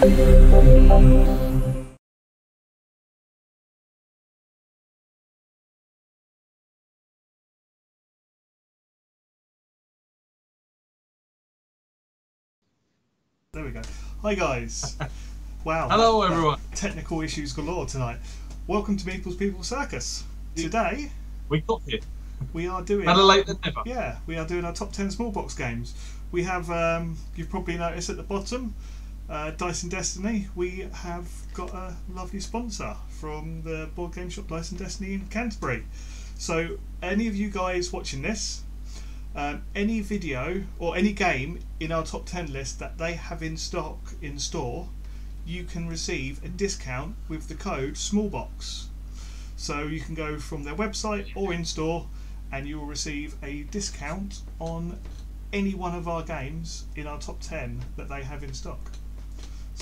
There we go. Hi guys. Wow. Hello everyone. Technical issues galore tonight. Welcome to Meeple's People Circus. Today we got here. We are doing better late than never. Yeah, we are doing our top 10 small box games. We have you've probably noticed at the bottom, Dice and Destiny. We have got a lovely sponsor from the board game shop Dice and Destiny in Canterbury. So any of you guys watching this, any video or any game in our top 10 list that they have in stock in store, you can receive a discount with the code SMALLBOX. So you can go from their website or in store and you will receive a discount on any one of our games in our top 10 that they have in stock.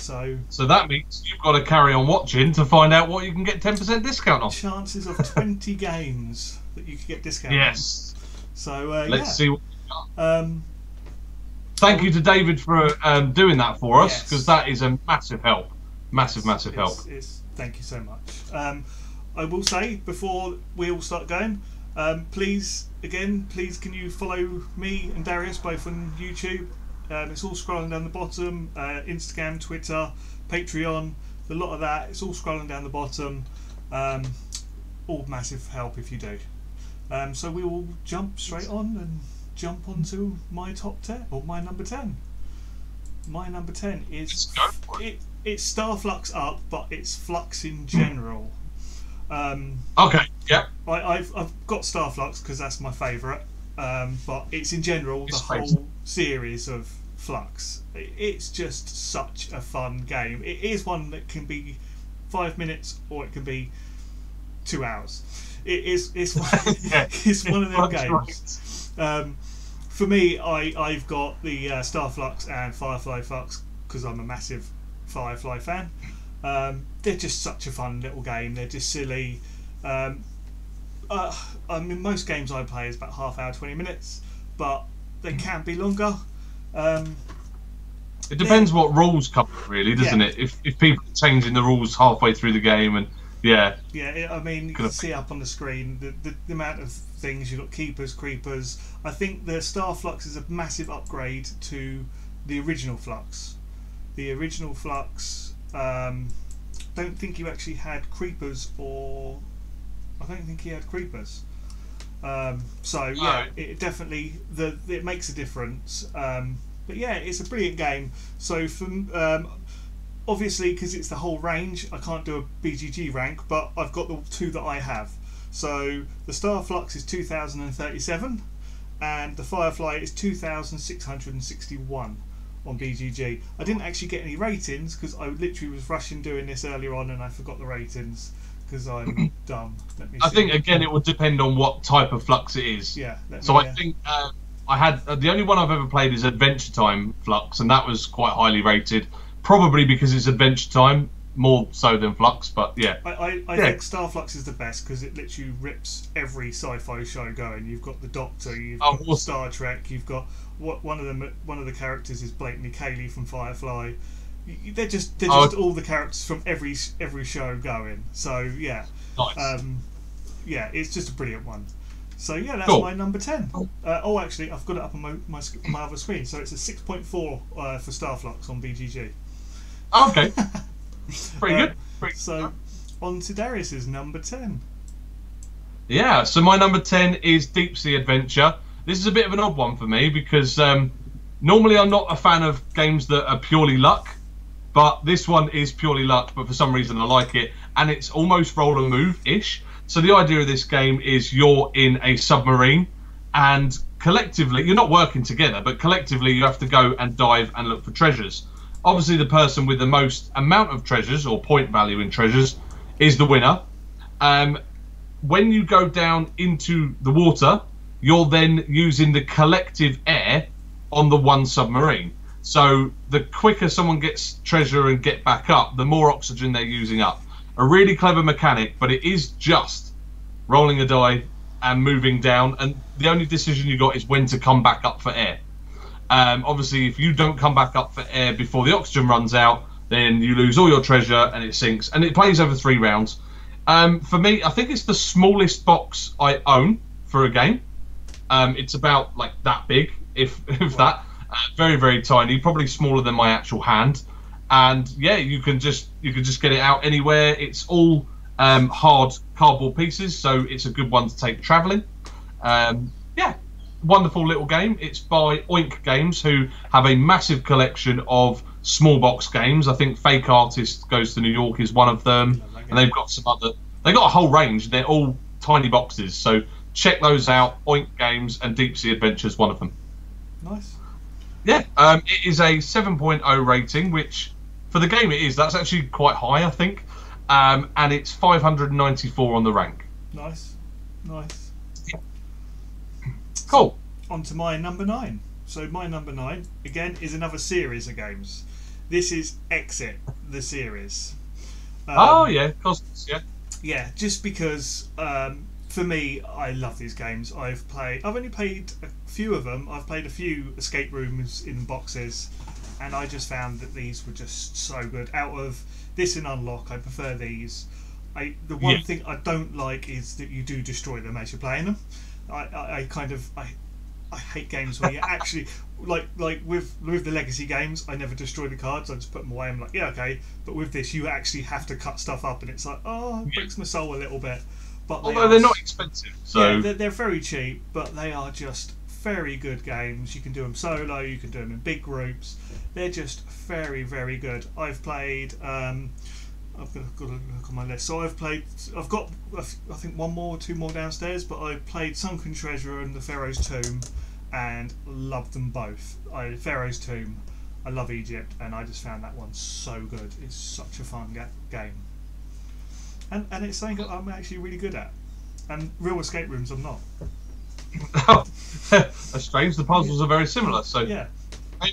So that means you've got to carry on watching to find out what you can get 10% discount on. Chances of 20 games that you could get discount yes. on. So let's see what we got. Thank you to David for doing that for us, because that is a massive help. Massive help. Thank you so much. I will say, before we all start going, please can you follow me and Darius both on YouTube? It's all scrolling down the bottom. Instagram, Twitter, Patreon, a lot of that. It's all scrolling down the bottom. All massive help if you do. So we will jump straight on and jump onto my top 10 or my number 10. My number 10 is it's Starflux up, but it's Flux in general. Okay, yeah. I've got Starflux because that's my favourite, but it's in general the whole series of Flux. It's just such a fun game. It is one that can be 5 minutes or it can be 2 hours. It's one of them games. For me, I've got the Starflux and Firefly Flux because I'm a massive Firefly fan. They're just such a fun little game. They're just silly. I mean, most games I play is about half hour, 20 minutes, but they can be longer. It depends what rules come, really, doesn't it? If people are changing the rules halfway through the game, and I mean, you can see up on the screen the amount of things. You've got keepers, creepers. I think the Starflux is a massive upgrade to the original Flux. The original Flux, don't think you actually had creepers, or I don't think he had creepers. It definitely it makes a difference. But yeah, it's a brilliant game. So from obviously, because it's the whole range, I can't do a BGG rank, but I've got the two that I have. So the Starflux is 2037, and the Firefly is 2661 on BGG. I didn't actually get any ratings because I literally was rushing doing this earlier on, and I forgot the ratings because I'm dumb. I think again it would depend on what type of Flux it is. Yeah. I think I had the only one I've ever played is Adventure Time Flux, and that was quite highly rated. Probably because it's Adventure Time more so than Flux, but yeah. I think Starflux is the best because it literally rips every sci-fi show going. You've got the Doctor, you've got Star Trek, you've got one of the characters is blatantly Kaylee from Firefly. They're just all the characters from every show going. So yeah, nice. It's just a brilliant one. So yeah, that's my number 10. Actually, I've got it up on my other screen. So it's a 6.4 for Starflux on BGG. Okay. Pretty good. So on to Darius's number 10. Yeah, so my number 10 is Deep Sea Adventure. This is a bit of an odd one for me because normally I'm not a fan of games that are purely luck, but this one is purely luck, but for some reason I like it, and it's almost roll and move-ish. So the idea of this game is you're in a submarine, and collectively, you're not working together, but collectively you have to go and dive and look for treasures. Obviously the person with the most amount of treasures, or point value in treasures, is the winner. When you go down into the water, you're then using the collective air on the one submarine. So the quicker someone gets treasure and get back up, the more oxygen they're using up. A really clever mechanic, but it is just rolling a die and moving down, and the only decision you got is when to come back up for air. Obviously, if you don't come back up for air before the oxygen runs out, then you lose all your treasure and it sinks. And it plays over 3 rounds. For me, I think it's the smallest box I own for a game. It's about like that big, if that. Very, very tiny, probably smaller than my actual hand. And yeah, you can just get it out anywhere. It's all hard cardboard pieces, so it's a good one to take traveling. Yeah, wonderful little game. It's by Oink Games, who have a massive collection of small box games. I think Fake Artist Goes to New York is one of them, and they've got some other. They've got a whole range. They're all tiny boxes, so check those out. Oink Games and Deep Sea Adventures, one of them. Nice. Yeah, it is a 7.0 rating, which for the game it is. That's actually quite high, I think. And it's 594 on the rank. Nice. Nice. Yeah. Cool. So, on to my number 9. So my number 9, again, is another series of games. This is Exit, the series. Oh, yeah, Cosmos, yeah. Yeah, just because... for me, I love these games. I've only played a few of them. I've played a few escape rooms in boxes, and I just found that these were just so good. Out of this and Unlock, I prefer these. The one thing I don't like is that you do destroy them as you're playing them. I hate games where you actually like with the legacy games. I never destroy the cards. I just put them away. I'm like, yeah, okay. But with this, you actually have to cut stuff up, and it's like, oh, it breaks my soul a little bit. But although they're not expensive, so yeah, they're very cheap, but they are just very good games. You can do them solo, you can do them in big groups. They're just very, very good. I've played. I've got to look on my list. So I've got I think 1 more, 2 more downstairs. But I played Sunken Treasure and the Pharaoh's Tomb, and loved them both. Pharaoh's Tomb, I love Egypt, and I just found that one so good. It's such a fun game. And it's something that I'm actually really good at. And real escape rooms I'm not. That's strange. The puzzles are very similar. So yeah.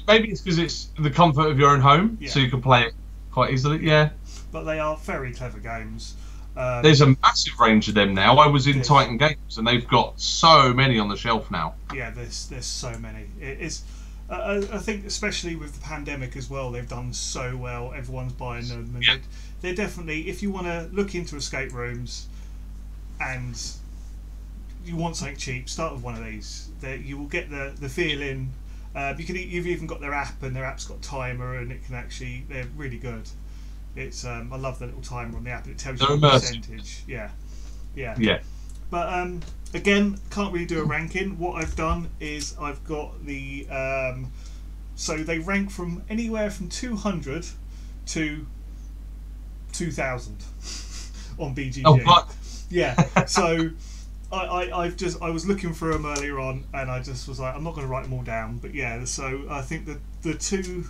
Maybe it's because it's the comfort of your own home, so you can play it quite easily. Yeah. But they are very clever games. There's a massive range of them now. I was in Titan Games, and they've got so many on the shelf now. Yeah, there's so many. It's I think especially with the pandemic as well, they've done so well. Everyone's buying them, and they're definitely, if you want to look into escape rooms and you want something cheap, start with one of these. You will get the feeling. You've even got their app, and their app's got a timer, and it can actually, they're really good. It's I love the little timer on the app, and it tells you the percentage. Yeah. But again, can't really do a ranking. What I've done is I've got the so they rank from anywhere from 200 to 2,000 on BGG. Oh, what? Yeah. So I was looking through them earlier on, and I just was like, I'm not going to write them all down. But yeah, so I think the 2.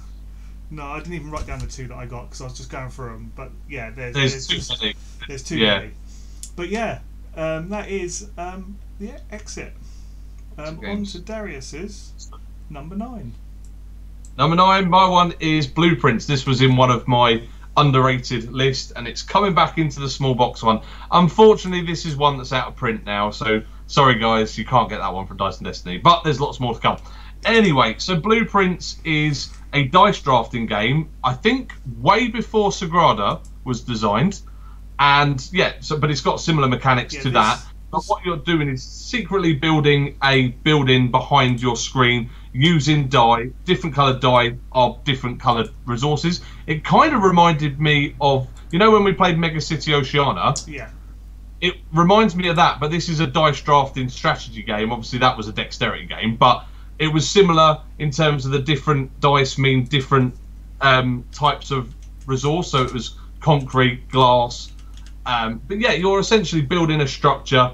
No, I didn't even write down the 2 that I got because I was just going through them. But yeah, there's too many. There's too many. But yeah, that is Exit. On to Darius's number 9. Number 9, my one is Blueprints. This was in one of my underrated list, and it's coming back into the small box one. Unfortunately, this is one that's out of print now, so sorry guys, you can't get that one from Dice and Destiny, but there's lots more to come. Anyway, so Blueprints is a dice drafting game, I think way before Sagrada was designed, and but it's got similar mechanics to that. But what you're doing is secretly building a building behind your screen using die. Different coloured die are different coloured resources. It kind of reminded me of, you know, when we played Mega City Oceania? Yeah. It reminds me of that, but this is a dice drafting strategy game. Obviously, that was a dexterity game, but it was similar in terms of the different dice mean different types of resource. So it was concrete, glass. But yeah, you're essentially building a structure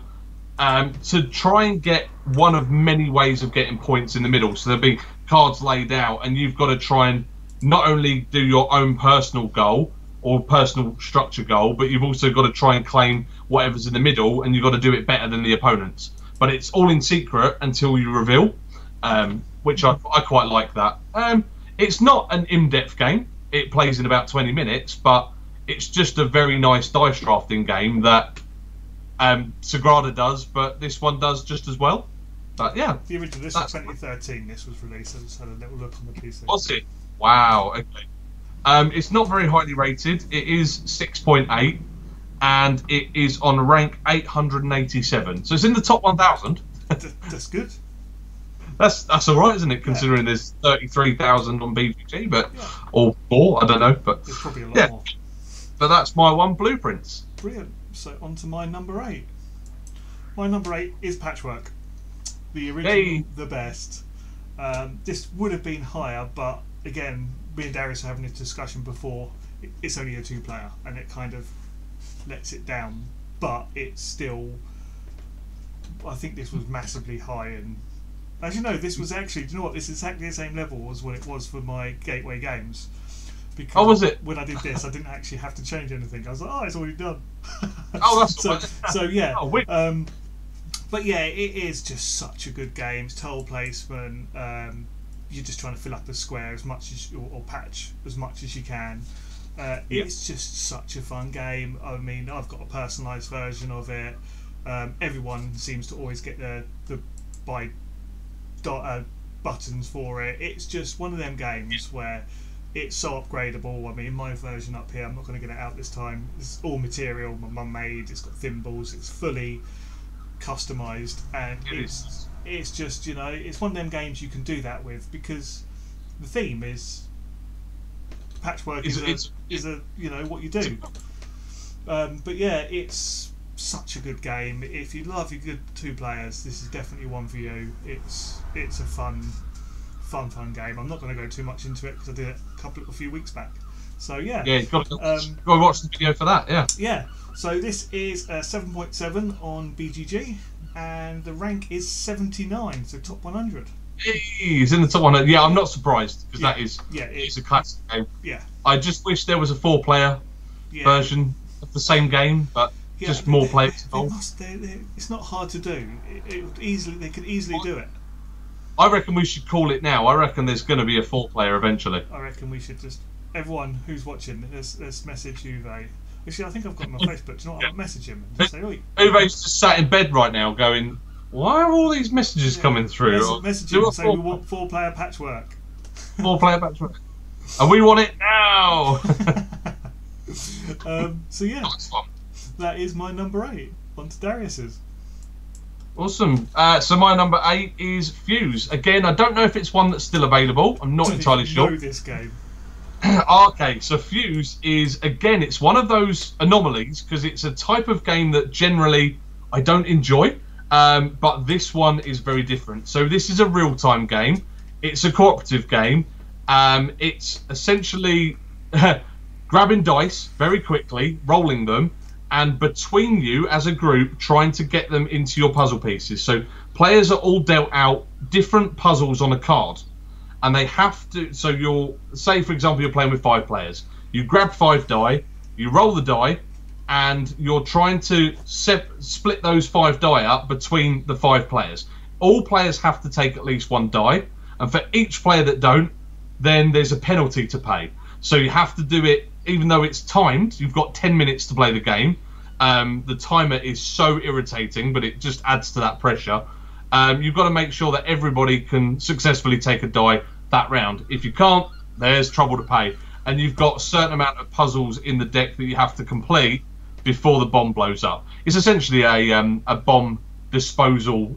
to try and get one of many ways of getting points in the middle. So there'll be cards laid out, and you've got to try and not only do your own personal goal or personal structure goal, but you've also got to try and claim whatever's in the middle, and you've got to do it better than the opponents. But it's all in secret until you reveal, which I quite like that. It's not an in-depth game. It plays in about 20 minutes, but it's just a very nice dice drafting game that Sagrada does, but this one does just as well. But yeah, the original, this was 2013. This was released. I just had a little look on the PC. Was it? Wow. Okay. It's not very highly rated. It is 6.8, and it is on rank 887. So it's in the top 1,000. That's good. That's all right, isn't it? Considering there's 33,000 on BGG, but or more, I don't know. But there's probably a lot more. But that's my one blueprints. Brilliant. So on to my number 8. My number 8 is Patchwork, the original, the best. This would have been higher, but again, me and Darius were having this discussion before. It's only a 2-player, and it kind of lets it down. But it's still, I think this was massively high. And as you know, this was actually, do you know what? This is exactly the same level as what it was for my Gateway games. Because was it? when I did this, I didn't actually have to change anything. I was like, oh, it's already done. That's yeah. Oh, but yeah, it is just such a good game. It's tile placement. You're just trying to fill up the square as much as, or patch as much as you can. It's just such a fun game. I mean, I've got a personalised version of it. Everyone seems to always get the buy buttons for it. It's just one of them games where it's so upgradable. I mean, my version up here, I'm not going to get it out this time. It's all material my mum made. It's got thimbles. It's fully customised, and it's just, you know, it's one of them games you can do that with, because the theme is patchwork is a you know what you do. But yeah, it's such a good game. If you love your good 2 players, this is definitely one for you. It's a fun game. I'm not going to go too much into it because I did it a few weeks back. So yeah, you've got to go watch the video for that. Yeah. So this is 7.7 on BGG, and the rank is 79, so top 100. He's in the top 100. Yeah, I'm not surprised, because that is it's a classic game. Yeah. I just wish there was a 4-player version of the same game, but just more players involved. It's not hard to do. They could easily do it. I reckon we should call it now. I reckon there's going to be a 4-player eventually. I reckon we should just, everyone who's watching, let's message Uwe. Actually, I think I've got him on Facebook. Do you know what? I'll message him and say, oi. Uwe's just sat in bed right now going, why are all these messages coming through? Message him and say we want 4-player patchwork. 4-player patchwork. And we want it now! So yeah, that is my number 8. On to Darius's. Awesome. So my number 8 is Fuse. Again, I don't know if it's one that's still available. I'm not entirely sure. Know this game. Okay, so Fuse is, again, it's one of those anomalies, because it's a type of game that generally I don't enjoy, but this one is very different. So this is a real-time game. It's a cooperative game. It's essentially grabbing dice very quickly, rolling them, and between you as a group trying to get them into your puzzle pieces. So players are all dealt out different puzzles on a card, and they have to, so you'll say, for example, you're playing with 5 players. You grab 5 die, you roll the die, and you're trying to split those 5 die up between the 5 players. All players have to take at least 1 die, and for each player that don't, then there's a penalty to pay. So you have to do it, even though it's timed. You've got 10 minutes to play the game. The timer is so irritating, but it just adds to that pressure. You've got to make sure that everybody can successfully take a die that round. If you can't, there's trouble to pay. And you've got a certain amount of puzzles in the deck that you have to complete before the bomb blows up. It's essentially a bomb disposal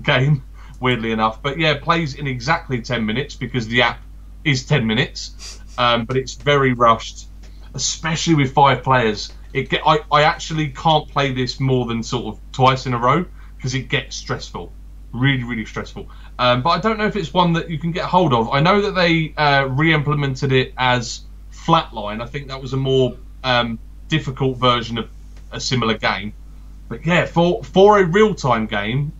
game, weirdly enough. But yeah, it plays in exactly 10 minutes because the app is 10 minutes. But it's very rushed, especially with 5 players. I actually can't play this more than sort of twice in a row because it gets stressful. Really, really stressful. But I don't know if it's one that you can get hold of. I know that they re-implemented it as Flatline. I think that was a more difficult version of a similar game. But yeah, for a real-time game,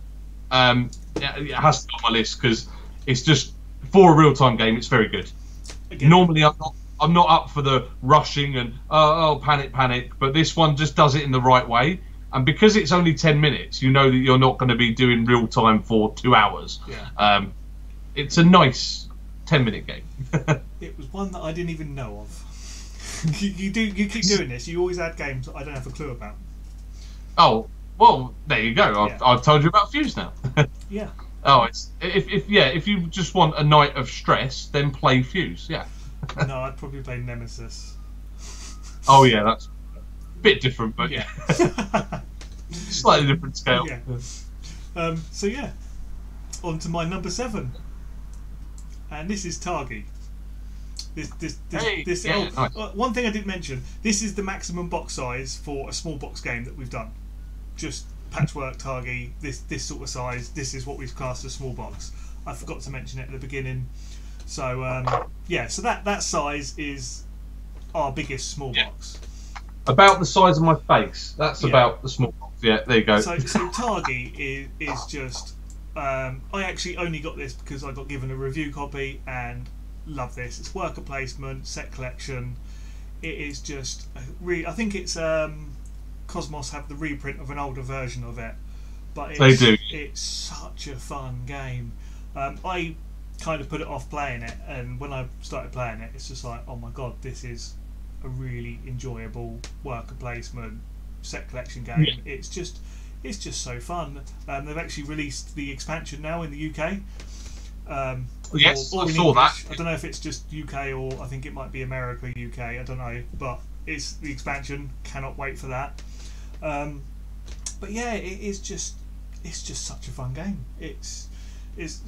it has to be on my list because it's just, for a real-time game, it's very good. Again. Normally, I'm not up for the rushing and panic, but this one just does it in the right way. And because it's only 10 minutes, you know that you're not going to be doing real time for 2 hours. Yeah. It's a nice 10-minute game. It was one that I didn't even know of. You keep doing this. You always add games that I don't have a clue about. Oh well, there you go. I've told you about Fuse now. Yeah. Oh, it's if you just want a night of stress, then play Fuse. Yeah. No, I'd probably play Nemesis. Oh yeah, that's a bit different, but yeah, slightly different scale. Yeah. So yeah, on to my number 7, and this is Targi. Nice. One thing I didn't mention: this is the maximum box size for a small box game that we've done. Just Patchwork Targi, this sort of size. This is what we've classed as small box. I forgot to mention it at the beginning. So so that size is our biggest small box. About the size of my face. That's about the small box. Yeah, there you go. So Targi is just. I actually only got this because I got given a review copy and love this. It's worker placement, set collection. It is just really. I think it's Cosmos have the reprint of an older version of it, but they do. It's such a fun game. I kind of put it off playing it, and when I started playing it, it's just like, oh my god, this is a really enjoyable worker placement set collection game. Yeah. It's just so fun. They've actually released the expansion now in the UK. Yes, or I in saw English. that. I don't know if it's just UK or I think it might be America, UK. I don't know, but it's the expansion. Cannot wait for that. But yeah, it's just such a fun game. It's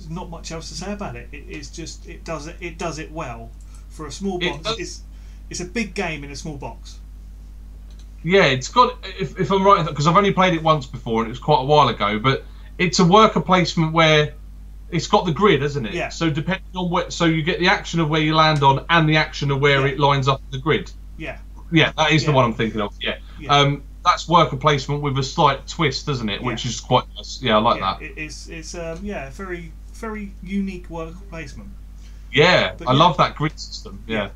not much else to say about it. It does it well for a small box. It's a big game in a small box. Yeah, it's got. If I'm right, because I've only played it once before and it was quite a while ago, but it's a worker placement where it's got the grid, isn't it? Yeah. So depending on what, so you get the action of where you land on and the action of where it lines up the grid. Yeah. Yeah, that is the one I'm thinking of. Yeah. That's worker placement with a slight twist, isn't it? Yeah. Which is quite nice. Yeah, I like that. It's very very unique worker placement. Yeah, I love that grid system. Yeah.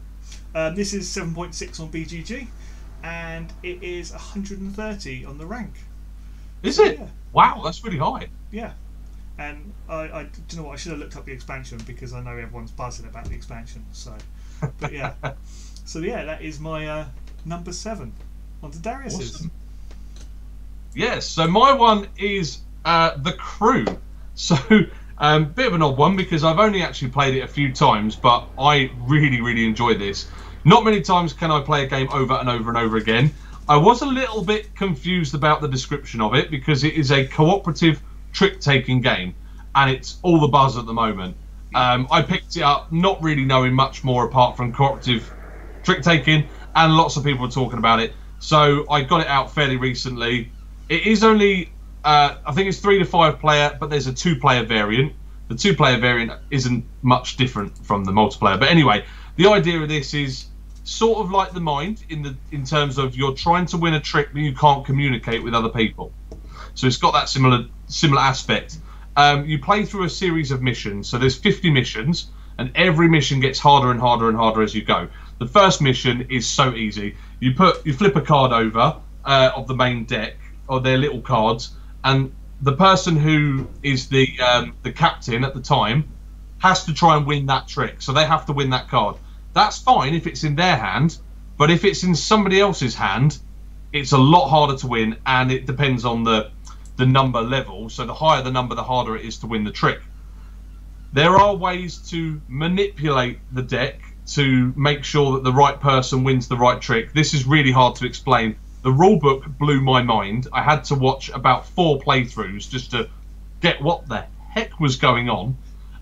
This is 7.6 on BGG, and it is 130 on the rank. Is it? Yeah. Wow, that's really high. Yeah. And I do you know what? I should have looked up the expansion because I know everyone's buzzing about the expansion. So, but yeah, that is my number 7. On to Darius's. Awesome. Yes, so my one is The Crew. So, bit of an odd one because I've only actually played it a few times, but I really, really enjoy this. Not many times can I play a game over and over and over again. I was a little bit confused about the description of it because it is a cooperative trick-taking game, and it's all the buzz at the moment. I picked it up not really knowing much more apart from cooperative trick-taking, and lots of people were talking about it. So I got it out fairly recently. It is only, I think it's 3 to 5 player, but there's a 2-player variant. The 2-player variant isn't much different from the multiplayer. But anyway, the idea of this is sort of like the Mind in terms of you're trying to win a trick, but you can't communicate with other people. So it's got that similar aspect. You play through a series of missions. So there's 50 missions, and every mission gets harder and harder and harder as you go. The first mission is so easy. You flip a card over of the main deck, or their little cards, and the person who is the captain at the time has to try and win that trick. So they have to win that card. That's fine if it's in their hand, but if it's in somebody else's hand, it's a lot harder to win, and it depends on the number level. So the higher the number, the harder it is to win the trick. There are ways to manipulate the deck to make sure that the right person wins the right trick. This is really hard to explain. The rulebook blew my mind. I had to watch about 4 playthroughs just to get what the heck was going on.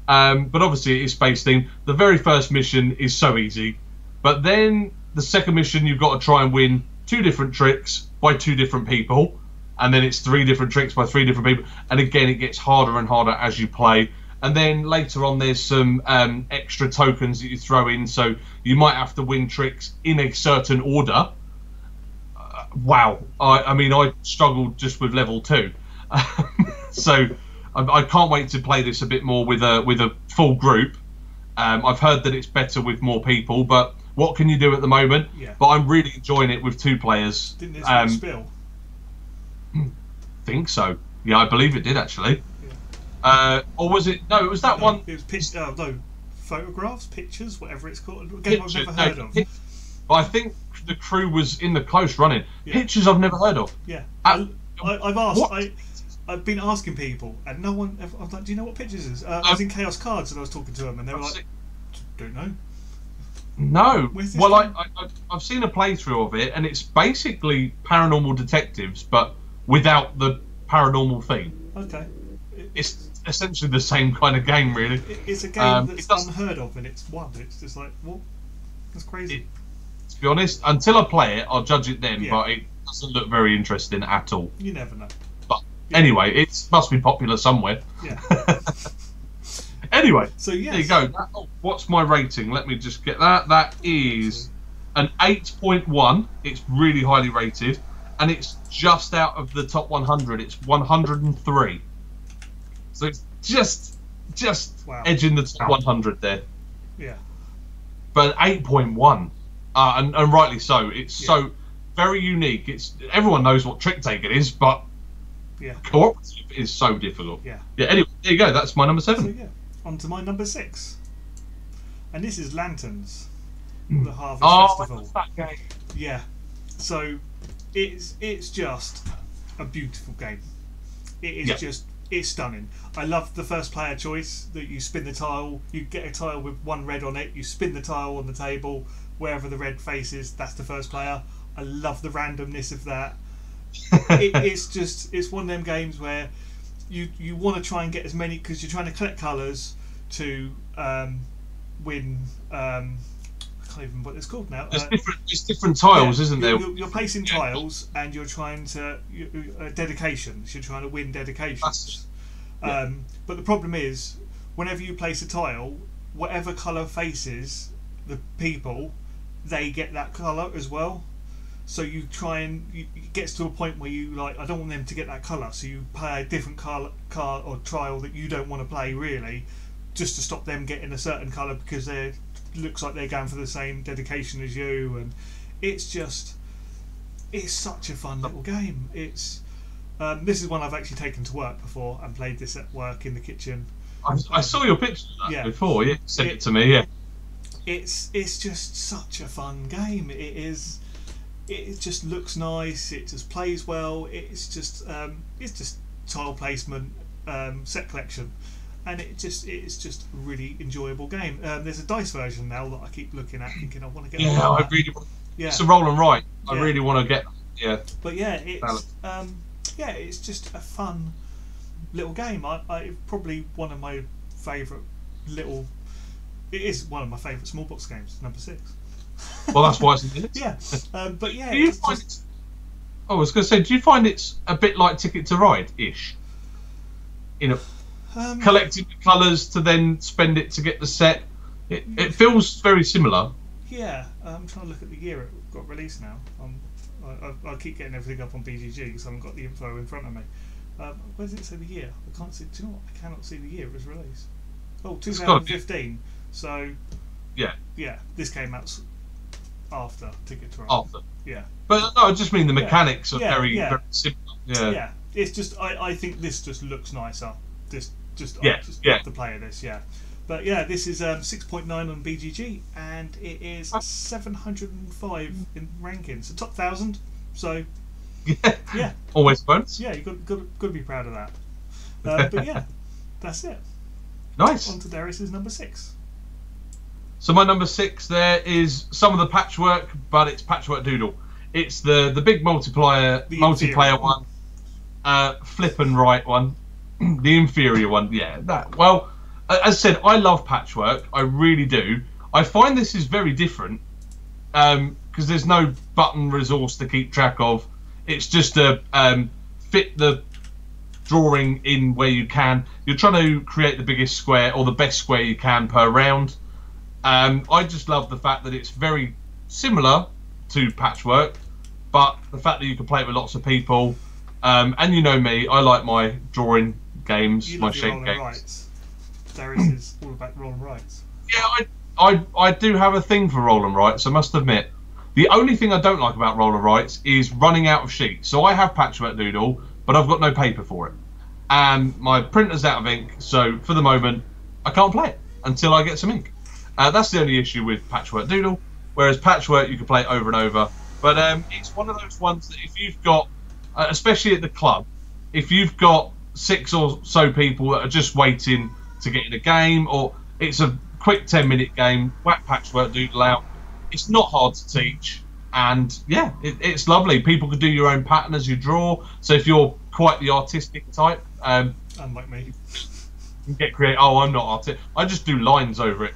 But obviously it is space themed. The very first mission is so easy, but then the second mission you've got to try and win 2 different tricks by 2 different people, and then it's 3 different tricks by 3 different people, and again it gets harder and harder as you play. And then later on there's some extra tokens that you throw in, so you might have to win tricks in a certain order. Wow, I mean I struggled just with level 2. So I can't wait to play this a bit more with a full group. I've heard that it's better with more people, but what can you do at the moment? Yeah. But I'm really enjoying it with 2 players. Didn't this spill? Think so. Yeah, I believe it did actually. Yeah. Or was it? No, it was that one. It was photographs, pictures, whatever it's called. A game I've never heard of. But I think The Crew was in the close running. Yeah. Pictures I've never heard of. Yeah. I've asked. What? I've been asking people, and no one. I was like, "Do you know what Pictures is?" I was in Chaos Cards, and I was talking to them, and they were like, "Don't know." No. Where's this Well, game? I've seen a playthrough of it, and it's basically paranormal detectives, but without the paranormal theme. Okay. It's essentially the same kind of game, really. It's a game It that's does- unheard of, and it's won. It's just like, what? That's crazy. To be honest, until I play it, I'll judge it then, Yeah. but it doesn't look very interesting at all. You never know. But Yeah. anyway, it must be popular somewhere. Yeah. Anyway, So yes. there you go. What's my rating? Let me just get that. That is an 8.1. It's really highly rated, and it's just out of the top 100. It's 103. So it's just Wow. edging the top 100 there. Yeah. But 8.1, and rightly so. It's so very unique. Everyone knows what trick taking is, but Yeah. cooperative is so difficult. Yeah. Yeah. Anyway, there you go. That's my number So 7. yeah. On to my number 6, and this is Lanterns, the Harvest Oh, Festival. that game. Yeah. So it's just a beautiful game. It is just it's stunning. I love the first player choice that you spin the tile. You get a tile with one red on it. You spin the tile on the table wherever the red face is. That's the first player. I love the randomness of that. It's one of them games where you want to try and get as many, because you're trying to collect colours to win. I can't even what it's called now. There's different tiles, isn't there? You're placing tiles, and you're trying to dedications. You're trying to win dedications. But the problem is, whenever you place a tile, whatever colour faces the people, they get that colour as well. So you try and it gets to a point where you like, I don't want them to get that colour, so you play a different card or trial that you don't want to play really, just to stop them getting a certain colour because they looks like they're going for the same dedication as you. And it's such a fun little game. It's this is one I've actually taken to work before and played this at work in the kitchen. I saw your picture of that before. Yeah, sent it to me. Yeah, it's just such a fun game. It is. It just looks nice. It just plays well. It's just tile placement, set collection, and it's just a really enjoyable game. There's a dice version now that I keep looking at, thinking I want to get. Yeah, on I that. really. Yeah. It's a roll and write. I Yeah. really want to get. Yeah. But yeah, it's just a fun little game. I probably one of my favourite little. It is one of my favourite small box games. Number 6. Well, that's why it's in it. Yeah, but yeah. Do you find it's? Oh, I was going to say, do you find it's a bit like Ticket to Ride ish? You know, collecting the colours to then spend it to get the set. It feels very similar. Yeah, I'm trying to look at the year it got released now. I keep getting everything up on BGG because I haven't got the info in front of me. Where does it say the year? I can't see. Do you know what? I cannot see the year it was released. Oh, 2015. So Yeah. yeah, this came out after Ticket to Ride. After. Yeah. But no, I just mean the mechanics are very similar. Yeah. Yeah. It's just I think this just looks nicer. I just love the play of this. Yeah. But yeah, this is 6.9 on BGG, and it is 705 in rankings. So top 1,000. So yeah, Always bonus. yeah, you've got to be proud of that. But yeah, that's it. Nice. On to Darius's number 6. So my number 6 there is some of the Patchwork, but it's Patchwork Doodle. It's the big multiplayer inferior one, flip and right one, the inferior one. Yeah, that. Well, as I said, I love Patchwork. I really do. I find this is very different because there's no button resource to keep track of. It's just a fit the drawing in where you can. You're trying to create the biggest square or the best square you can per round. I just love the fact that it's very similar to Patchwork, but the fact that you can play it with lots of people. And you know me, I like my drawing games, You my love your shape roll and games. rights. Darius is all about roll and rights. Yeah, I do have a thing for roll and rights, I must admit. The only thing I don't like about roll and rights is running out of sheets. So I have Patchwork Doodle, but I've got no paper for it. And my printer's out of ink, so for the moment, I can't play it until I get some ink. That's the only issue with Patchwork Doodle, whereas Patchwork you can play over and over. But it's one of those ones that if you've got, especially at the club, if you've got 6 or so people that are just waiting to get in a game, or it's a quick 10-minute game. Whack Patchwork Doodle out. It's not hard to teach, and yeah, it's lovely. People can do your own pattern as you draw. So if you're quite the artistic type, unlike me, you can get creative. Oh, I'm not artistic. I just do lines over it.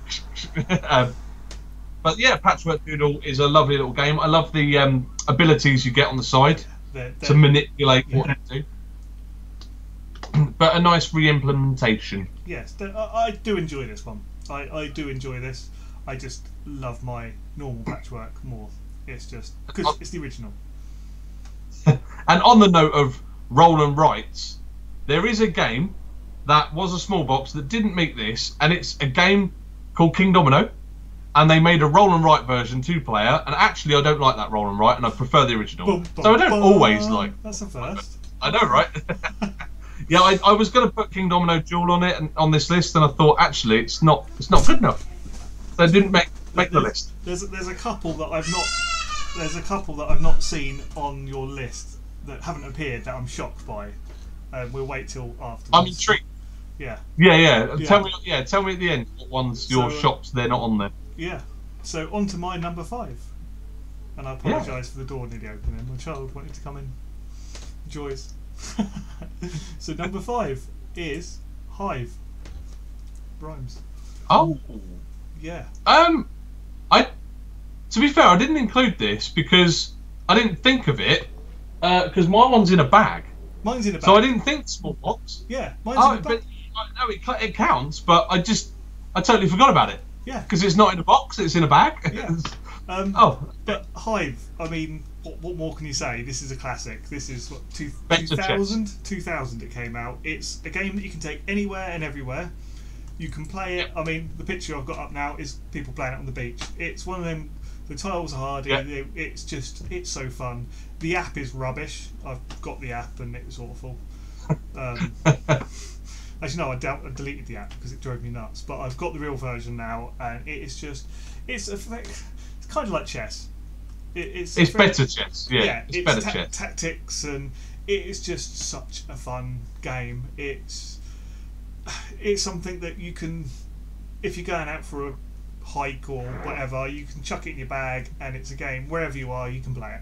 But yeah, Patchwork Doodle is a lovely little game. I love the abilities you get on the side to manipulate what you do. But a nice re-implementation. Yes, I do enjoy this one. I do enjoy this. I just love my normal Patchwork more. It's just because it's the original. And on the note of roll and writes, there is a game that was a small box that didn't meet this, and it's a game called King Domino. And they made a roll and write version 2-player, and actually I don't like that roll and write, and I prefer the original. So I don't always like. That's the first. I know, right? Yeah, I was going to put King Domino Duel on it and on this list, and I thought actually it's not good enough. So I didn't make the list. There's a couple that I've not seen on your list that haven't appeared that I'm shocked by. We'll wait till afterwards. I'm intrigued. Yeah. Yeah. Tell me at the end what ones you're shocked they're not on there. Yeah. So on to my number 5. And I apologise for the door nearly opening. My child wanted to come in. Joys. So number 5 is Hive. Rhymes. Oh. Yeah. To be fair, I didn't include this because I didn't think of it because my one's in a bag. Mine's in a bag. So I didn't think small box. Yeah, mine's in a bag. But it counts, but I totally forgot about it. Yeah. Because it's not in a box, it's in a bag. Yeah. But Hive, I mean, what more can you say? This is a classic. This is what 2000 it came out. It's a game that you can take anywhere and everywhere. You can play it. I mean, the picture I've got up now is people playing it on the beach. It's one of them. The tiles are hard. Yeah. It's so fun. The app is rubbish. I've got the app and it was awful. Actually, no, I deleted the app because it drove me nuts. But I've got the real version now, and it's kind of like chess. It's better chess. Yeah, it's better chess. Tactics, and it is just such a fun game. It's something that you can, if you're going out for a hike or whatever, you can chuck it in your bag, and it's a game wherever you are, you can play it.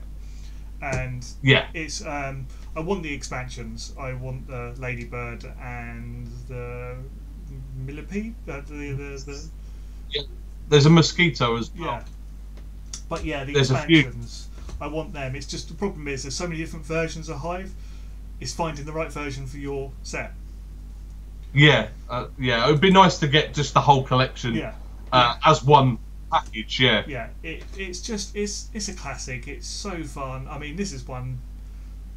And yeah, it's I want the expansions. I want the Ladybird and the Millipede. Yeah, there's a mosquito as well. Yeah, but yeah, the there's expansions. I want them. It's just the problem is there's so many different versions of Hive. It's finding the right version for your set. Yeah, it would be nice to get just the whole collection. Yeah. As one package. Yeah. Yeah, it's a classic. It's so fun. I mean, this has won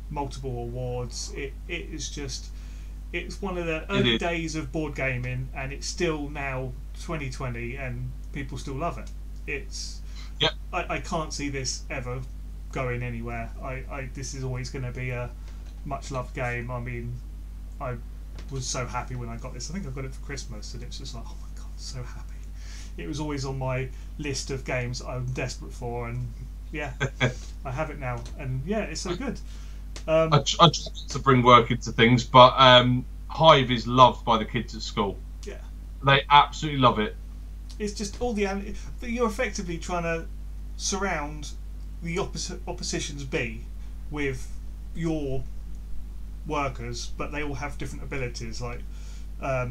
multiple awards. It's one of the early days of board gaming, and it's still now 2020, and people still love it. I can't see this ever going anywhere. This is always going to be a much loved game. I mean, I was so happy when I got this. I think I got it for Christmas, and it's just like, oh my god, so happy. It was always on my list of games I'm desperate for, and yeah, I have it now, and yeah, it's so good. I try to bring work into things, but Hive is loved by the kids at school. Yeah, they absolutely love it. It's just all you're effectively trying to surround the opposition's bee with your workers, but they all have different abilities. Like I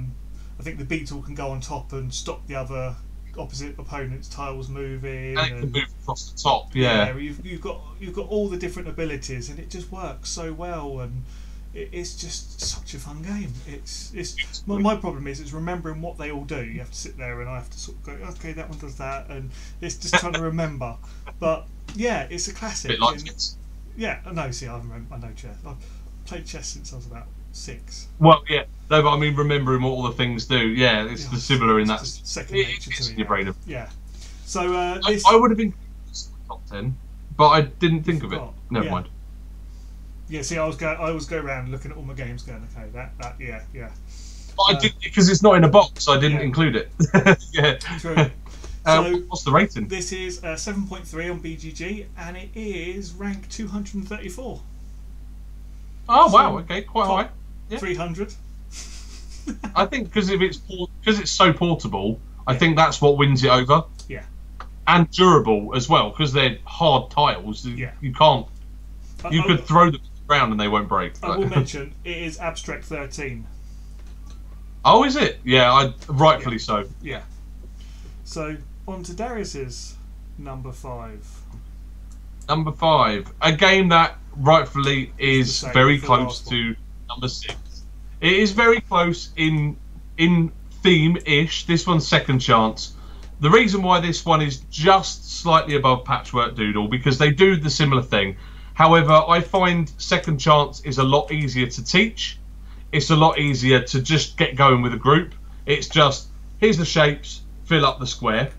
think the beetle can go on top and stop the other opposite opponent's tiles moving, and it can move across the top. Yeah, you've got all the different abilities, and it just works so well, and it's just such a fun game. My problem is it's remembering what they all do. You have to sit there, and I have to sort of go, okay, that one does that, and it's just trying to remember. But yeah, it's a classic. A bit like chess. Yeah, no, see, I know chess. I've played chess since I was about 6. Well, yeah, no, but I mean, remembering what all the things do. Yeah, it's similar in that. Second nature to me. In your brain. Yeah. So I would have been top 10, but I didn't think of it. Never mind. Yeah, see, I was go around looking at all my games, going, okay, that, yeah. But I did, because it's not in a box. I didn't include it. Yeah. True. So what's the rating? This is 7.3 on BGG, and it is rank 234. Oh wow! Okay, quite high. Yeah. 300. I think because it's so portable, I think that's what wins it over. Yeah. And durable as well, because they're hard tiles. Yeah. You can't. You could throw them around and they won't break. I will mention it is Abstract 13. Oh, is it? Yeah, rightfully so. Yeah. So on to Darius's number 5. Number 5, a game that rightfully is very close to number 6. It is very close in theme-ish. This one's Second Chance. The reason why this one is just slightly above Patchwork Doodle, because they do the similar thing. However, I find Second Chance is a lot easier to teach. It's a lot easier to just get going with a group. It's just, here's the shapes, fill up the square.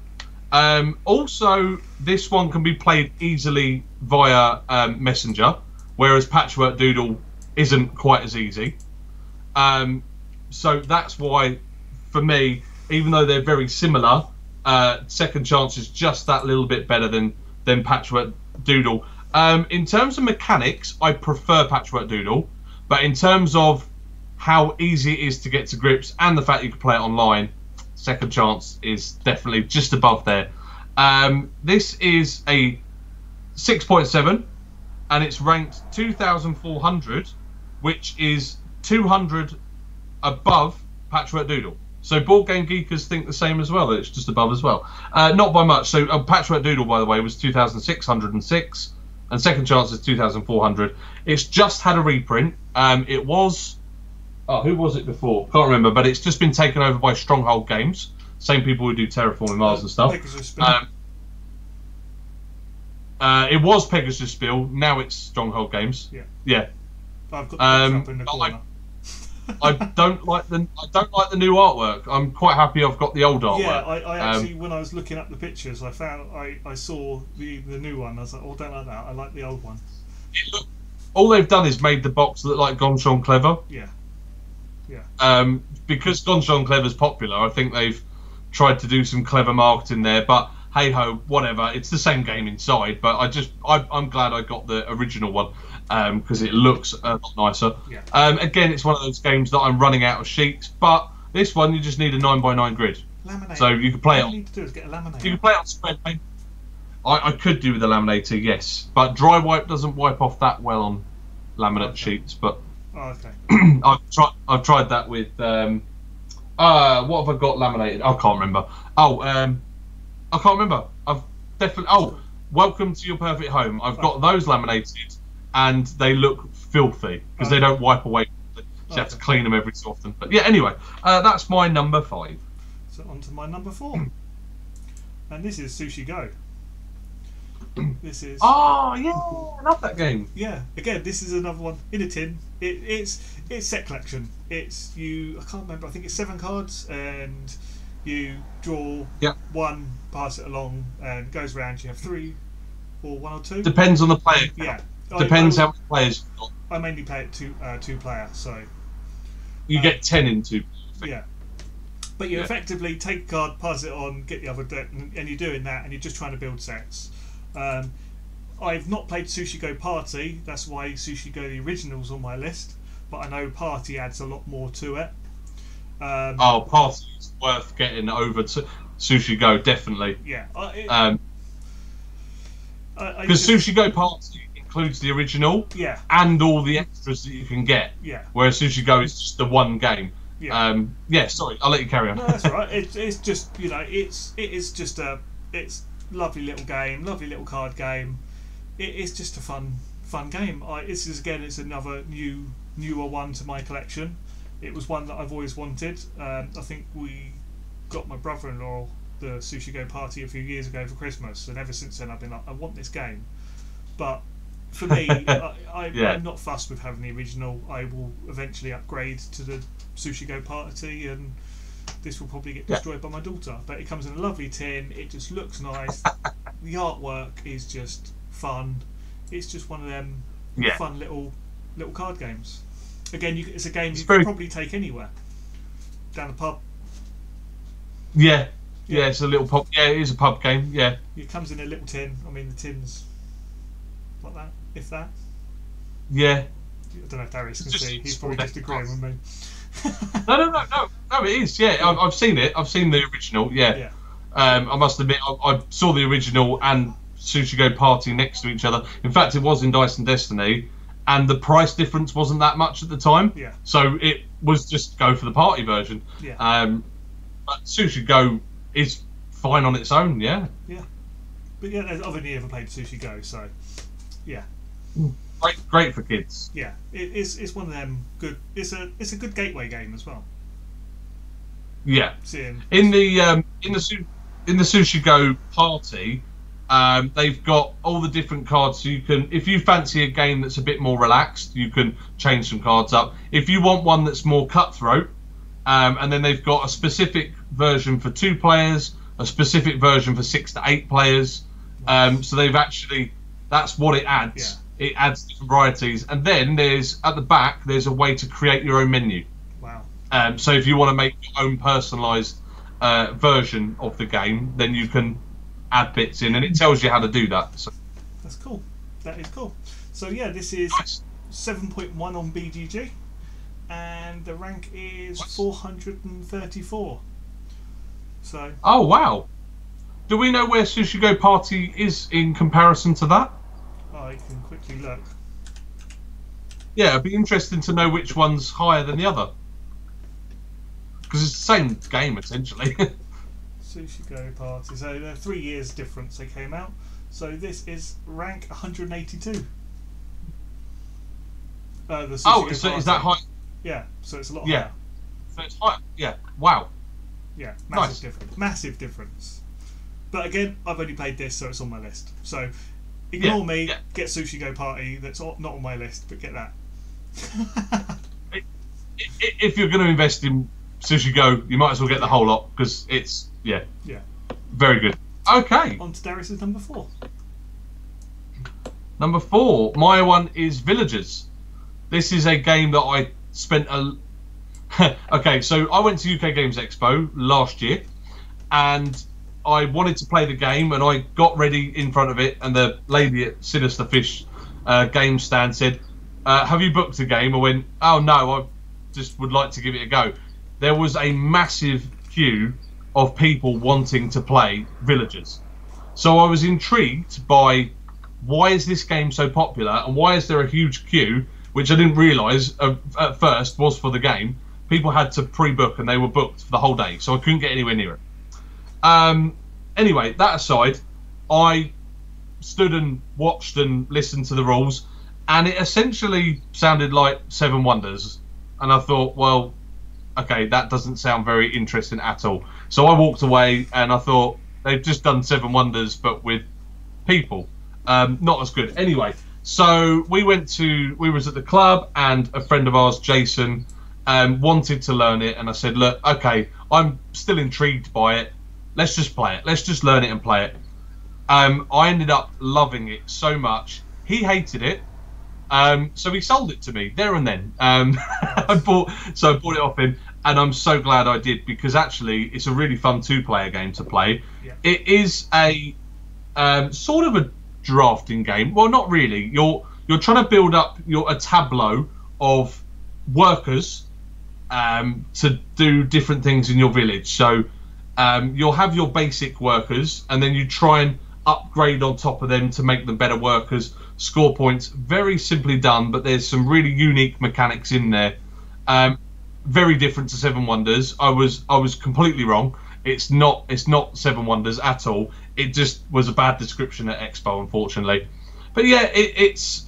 Also, this one can be played easily via Messenger, whereas Patchwork Doodle isn't quite as easy. So that's why, for me, even though they're very similar, Second Chance is just that little bit better than Patchwork Doodle. In terms of mechanics, I prefer Patchwork Doodle, but in terms of how easy it is to get to grips and the fact you can play it online, Second Chance is definitely just above there. This is a 6.7 and it's ranked 2,400, which is 200 above Patchwork Doodle. So Board Game Geekers think the same as well. It's just above as well. Not by much. So Patchwork Doodle, by the way, was 2,606 and Second Chance is 2,400. It's just had a reprint. It was... Oh, who was it before? Can't remember, but it's just been taken over by Stronghold Games. Same people who do Terraforming Mars and stuff. It was Pegasus Spiel. Now it's Stronghold Games. Yeah. I've got the up in the corner. I don't like the new artwork. I'm quite happy I've got the old artwork. Yeah, I actually, when I was looking up the pictures, I saw the new one. I was like, oh, I don't like that. I like the old one. All they've done is made the box look like Gonchon Clever. Yeah. Because Gonchon Clever's popular, I think they've tried to do some clever marketing there. But hey ho, whatever. It's the same game inside. But I'm glad I got the original one because it looks a lot nicer. Yeah. Again, it's one of those games that I'm running out of sheets. But this one, you just need a 9x9 grid. Laminate. So you can play All you need to do is get a laminator. You can play it on spread paint. I could do with a laminator, yes, but dry wipe doesn't wipe off that well on laminate sheets. But I've tried that with what have I got laminated? I can't remember. I can't remember. I've definitely Welcome to Your Perfect Home. I've got those laminated, and they look filthy because they don't wipe away. So you have to clean them every so often. But yeah, anyway, that's my number 5. So on to my number 4, and this is Sushi Go. This is... Oh yeah, I love that game. Yeah, again, this is another one in a tin. It's set collection. I can't remember. I think it's 7 cards, and you draw one, pass it along, and it goes around. You have 3 or 1 or 2. Depends on the player. Yeah, depends how many players you've got. I mainly play it 2 player, so you get 10 in 2. Yeah. But you effectively take a card, pass it on, get the other deck, and you're doing that, and you're just trying to build sets. I've not played Sushi Go Party, that's why Sushi Go the original's on my list, but I know Party adds a lot more to it. Party is worth getting over to Sushi Go, definitely. Yeah. Because Sushi Go Party includes the original and all the extras that you can get. Yeah. Whereas Sushi Go is just the one game. Yeah. Sorry, I'll let you carry on. No, that's all right. It's just, it's just it's lovely little game, lovely little card game. It's just a fun game. It's another newer one to my collection. It was one that I've always wanted. I think we got my brother-in-law the Sushi Go Party a few years ago for Christmas, and ever since then I've been like, I want this game. But for me, I'm not fussed with having the original. I will eventually upgrade to the Sushi Go Party, and this will probably get destroyed by my daughter. But it comes in a lovely tin. It just looks nice. The artwork is just fun. It's just one of them fun little card games. Again, it's a game you can probably take anywhere. Down a pub. Yeah, it's a little pub. Yeah, it is a pub game. Yeah. It comes in a little tin. I mean, the tin's like that, if that. Yeah. I don't know if Darius can see. He's probably just agreeing with me. No, it is. Yeah, I've seen it. I've seen the original. Yeah. Yeah. I must admit, I saw the original and Sushi Go Party next to each other. In fact, it was in Dice and Destiny, and the price difference wasn't that much at the time. Yeah. So it was just go for the party version. Yeah. But Sushi Go is fine on its own. Yeah. Yeah. But yeah, I've only ever played Sushi Go, so yeah. Great for kids. Yeah, it's one of them good. It's a good gateway game as well. Yeah. Seeing In the Sushi Go Party, they've got all the different cards. So you can, if you fancy a game that's a bit more relaxed, you can change some cards up. If you want one that's more cutthroat, and then they've got a specific version for 2 players, a specific version for 6 to 8 players. So they've actually, that's what it adds. Yeah. It adds different varieties, and then there's at the back there's a way to create your own menu. Wow. So if you want to make your own personalised version of the game, then you can add bits in, and it tells you how to do that. So that's cool. That is cool. So yeah, this is 7.1 on BGG, and the rank is 434. So. Oh wow! Do we know where Sushi Go Party is in comparison to that? I can quickly look. Yeah, it'd be interesting to know which one's higher than the other. Because it's the same game, essentially. Sushi Go Party. So there are 3 years difference they came out. So this is rank 182. The Sushi Go so Party. is that high? Yeah, so it's a lot higher. So it's higher. Yeah, wow. Yeah, Nice. Massive difference. But again, I've only played this, so it's on my list. So ignore me, get Sushi Go Party, that's not on my list, but get that. If you're going to invest in Sushi Go, you might as well get the whole lot, because it's, very good. Okay. On to Darius's number 4. Number 4, my one is Villagers. This is a game that I spent okay, so I went to UK Games Expo last year, and I wanted to play the game, and I got ready in front of it, and the lady at Sinister Fish game stand said, have you booked a game? I went, oh no, I just would like to give it a go. There was a massive queue of people wanting to play Villagers. So I was intrigued by why is this game so popular, and why is there a huge queue, which I didn't realise at first was for the game. People had to pre-book, and they were booked for the whole day, so I couldn't get anywhere near it. Anyway, that aside, I stood and watched and listened to the rules, and it essentially sounded like Seven Wonders. And I thought, well, okay, that doesn't sound very interesting at all. So I walked away, and I thought, they've just done Seven Wonders, but with people. Not as good. Anyway, so we was at the club, and a friend of ours, Jason, wanted to learn it, and I said, look, okay, I'm still intrigued by it. Let's just play it. Let's just learn it and play it. I ended up loving it so much. He hated it, so he sold it to me there and then. I bought it off him, and I'm so glad I did, because actually it's a really fun 2-player game to play. Yeah. It is a sort of a drafting game. Well, not really. You're trying to build up a tableau of workers to do different things in your village. So you'll have your basic workers, and then you try and upgrade on top of them to make them better workers, score points. Very simply done, but there's some really unique mechanics in there. Very different to Seven Wonders. I was completely wrong. It's not Seven Wonders at all. It just was a bad description at Expo, unfortunately. But yeah, it's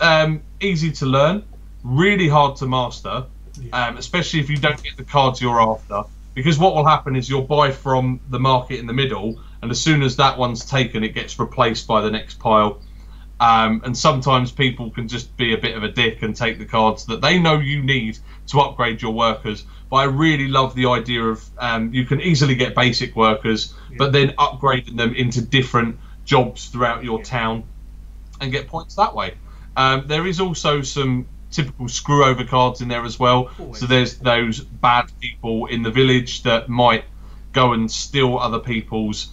easy to learn, really hard to master, especially if you don't get the cards you're after. Because what will happen is you'll buy from the market in the middle, and as soon as that one's taken, it gets replaced by the next pile. And sometimes people can just be a bit of a dick and take the cards that they know you need to upgrade your workers. But I really love the idea of you can easily get basic workers, but then upgrading them into different jobs throughout your town and get points that way. There is also some typical screw over cards in there as well. Always. So there's those bad people in the village that might go and steal other people's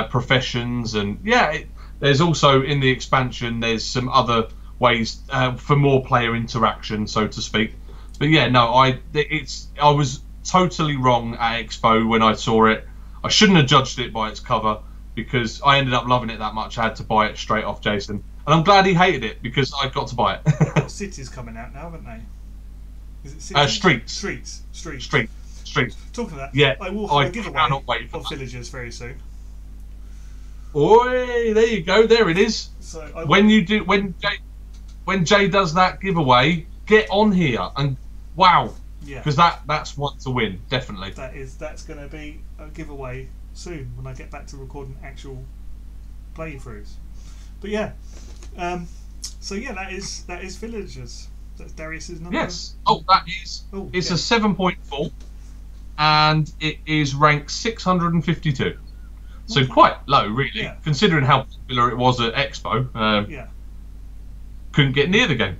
professions, and there's also in the expansion there's some other ways for more player interaction, so to speak. But yeah, no, I was totally wrong at Expo when I saw it. I shouldn't have judged it by its cover because I ended up loving it that much. I had to buy it straight off Jason. And I'm glad he hated it because I got to buy it. Cities coming out now, haven't they? Is it Streets. Streets. Talking of that, yeah, I will have a giveaway of that. villagers very soon. Oi, there you go. There it is. So when Jay does that giveaway, get on here and wow. Yeah. Because that's one to win, definitely. That's going to be a giveaway soon when I get back to recording actual playthroughs. But yeah, so yeah, that is villagers. That's Darius's number. Yes. Oh, that is. It's a 7.4, and it is ranked 652. So quite low, really, considering how popular it was at Expo. Couldn't get near the game.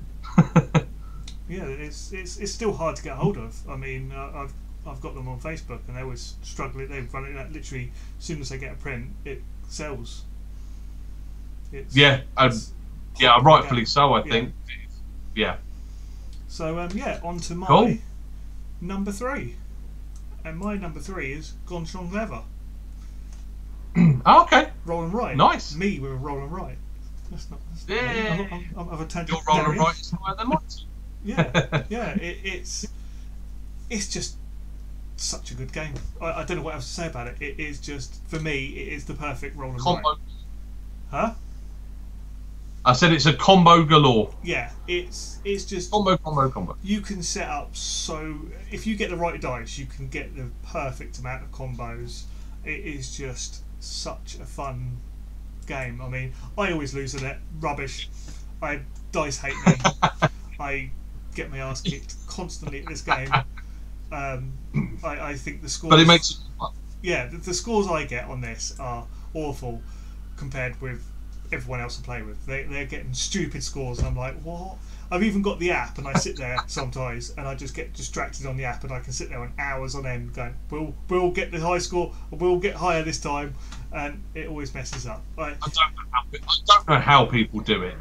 Yeah, it's still hard to get hold of. I mean, I've got them on Facebook, and they always struggle. They run it out literally as soon as they get a print, it sells. Rightfully so. I think. Yeah. So on to my number 3, and my number 3 is Gone Strong Leather. Okay. Roll and Write. Nice. Me with a Roll and Write. That's not I'm of a tangent. Your Roll and Write is higher than mine. Yeah. It's just such a good game. I don't know what else to say about it. It is just, for me, it is the perfect Roll and Write. Huh? I said it's a combo galore. Yeah, it's just combo. You can set up if you get the right dice, you can get the perfect amount of combos. It is just such a fun game. I mean, I always lose at it. Rubbish. Dice hate me. I get my ass kicked constantly at this game. I think the scores. But it makes it fun. Yeah, the scores I get on this are awful compared with everyone else I play with. They're getting stupid scores, and I'm like, what? I've even got the app, and I sit there sometimes, and I just get distracted on the app, and I can sit there on hours on end going, we'll get the high score, or we'll get higher this time, and it always messes up. I don't know how people do it.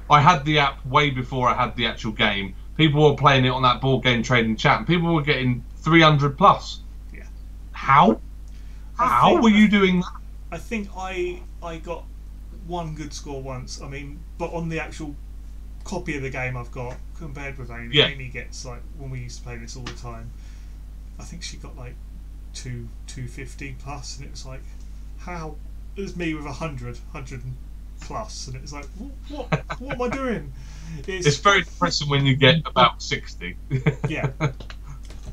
I had the app way before I had the actual game. People were playing it on that board game trading chat, and people were getting 300 plus. Yeah. How were you doing that? I think I got one good score once. I mean, but on the actual copy of the game I've got, compared with Amy, Amy gets, like, when we used to play this all the time, I think she got like 250 plus, and it was like, how? It was me with 100 plus, and it was like, what am I doing? It's very depressing when you get about 60. Yeah,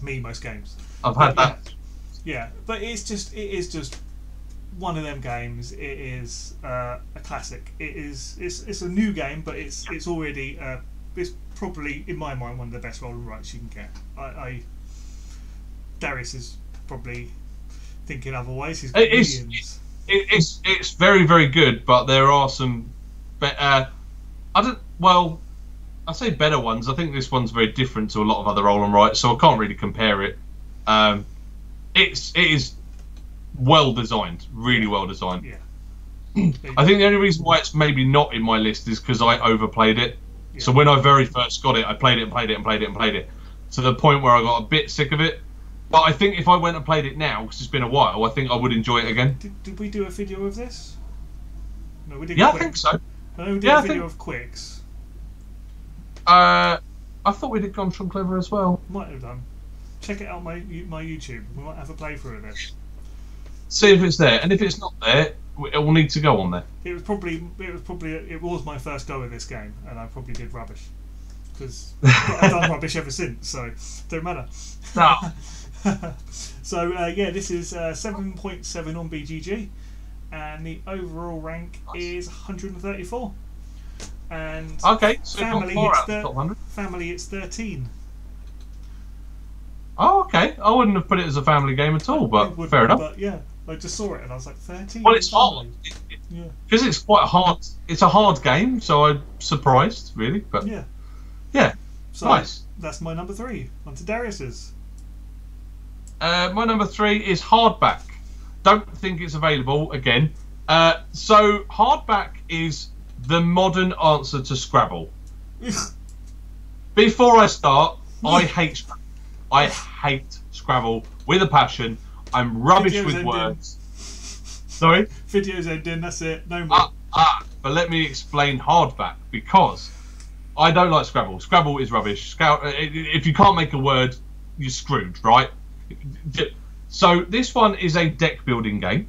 me most games. I've had that. Yeah, but it is just one of them games. It is a classic. It's a new game, but it's already it's probably, in my mind, one of the best roll and writes you can get. Darius is probably thinking otherwise. He's got millions. It's very, very good, but there are some better. I say better ones. I think this one's very different to a lot of other roll and writes, so I can't really compare it. It is well designed, really well designed. Yeah. I think the only reason why it's maybe not in my list is because I overplayed it. Yeah. So when I very first got it, I played it to the point where I got a bit sick of it. But I think if I went and played it now, because it's been a while, I think I would enjoy it again. Did we do a video of this? No, we did. Yeah, Quicks. I think so. I know we did a video of Quicks. I thought we did Gone Strong Clever as well. Might have done. Check it out my YouTube. We might have a playthrough of this. See if it's there, and if it's not there, it will need to go on there. It was my first go at this game, and I probably did rubbish because I've done rubbish ever since. So don't matter. No. So this is 7.7 on BGG, and the overall rank is 134. And okay, so family it's 13. Oh, okay. I wouldn't have put it as a family game at all, but fair enough. But yeah, I just saw it and I was like, 13. Well, it's hard. Because it's quite hard. It's a hard game, so I'm surprised, really. But yeah. So nice. That's my number 3. On to Darius's. My number 3 is Hardback. Don't think it's available again. So Hardback is the modern answer to Scrabble. Before I start, I hate Scrabble. I hate Scrabble with a passion. I'm rubbish Videos with ending. words. Sorry? Videos ending, that's it. No more. But let me explain Hardback, because I don't like Scrabble. Scrabble is rubbish. If you can't make a word, you're screwed, right? So this one is a deck building game.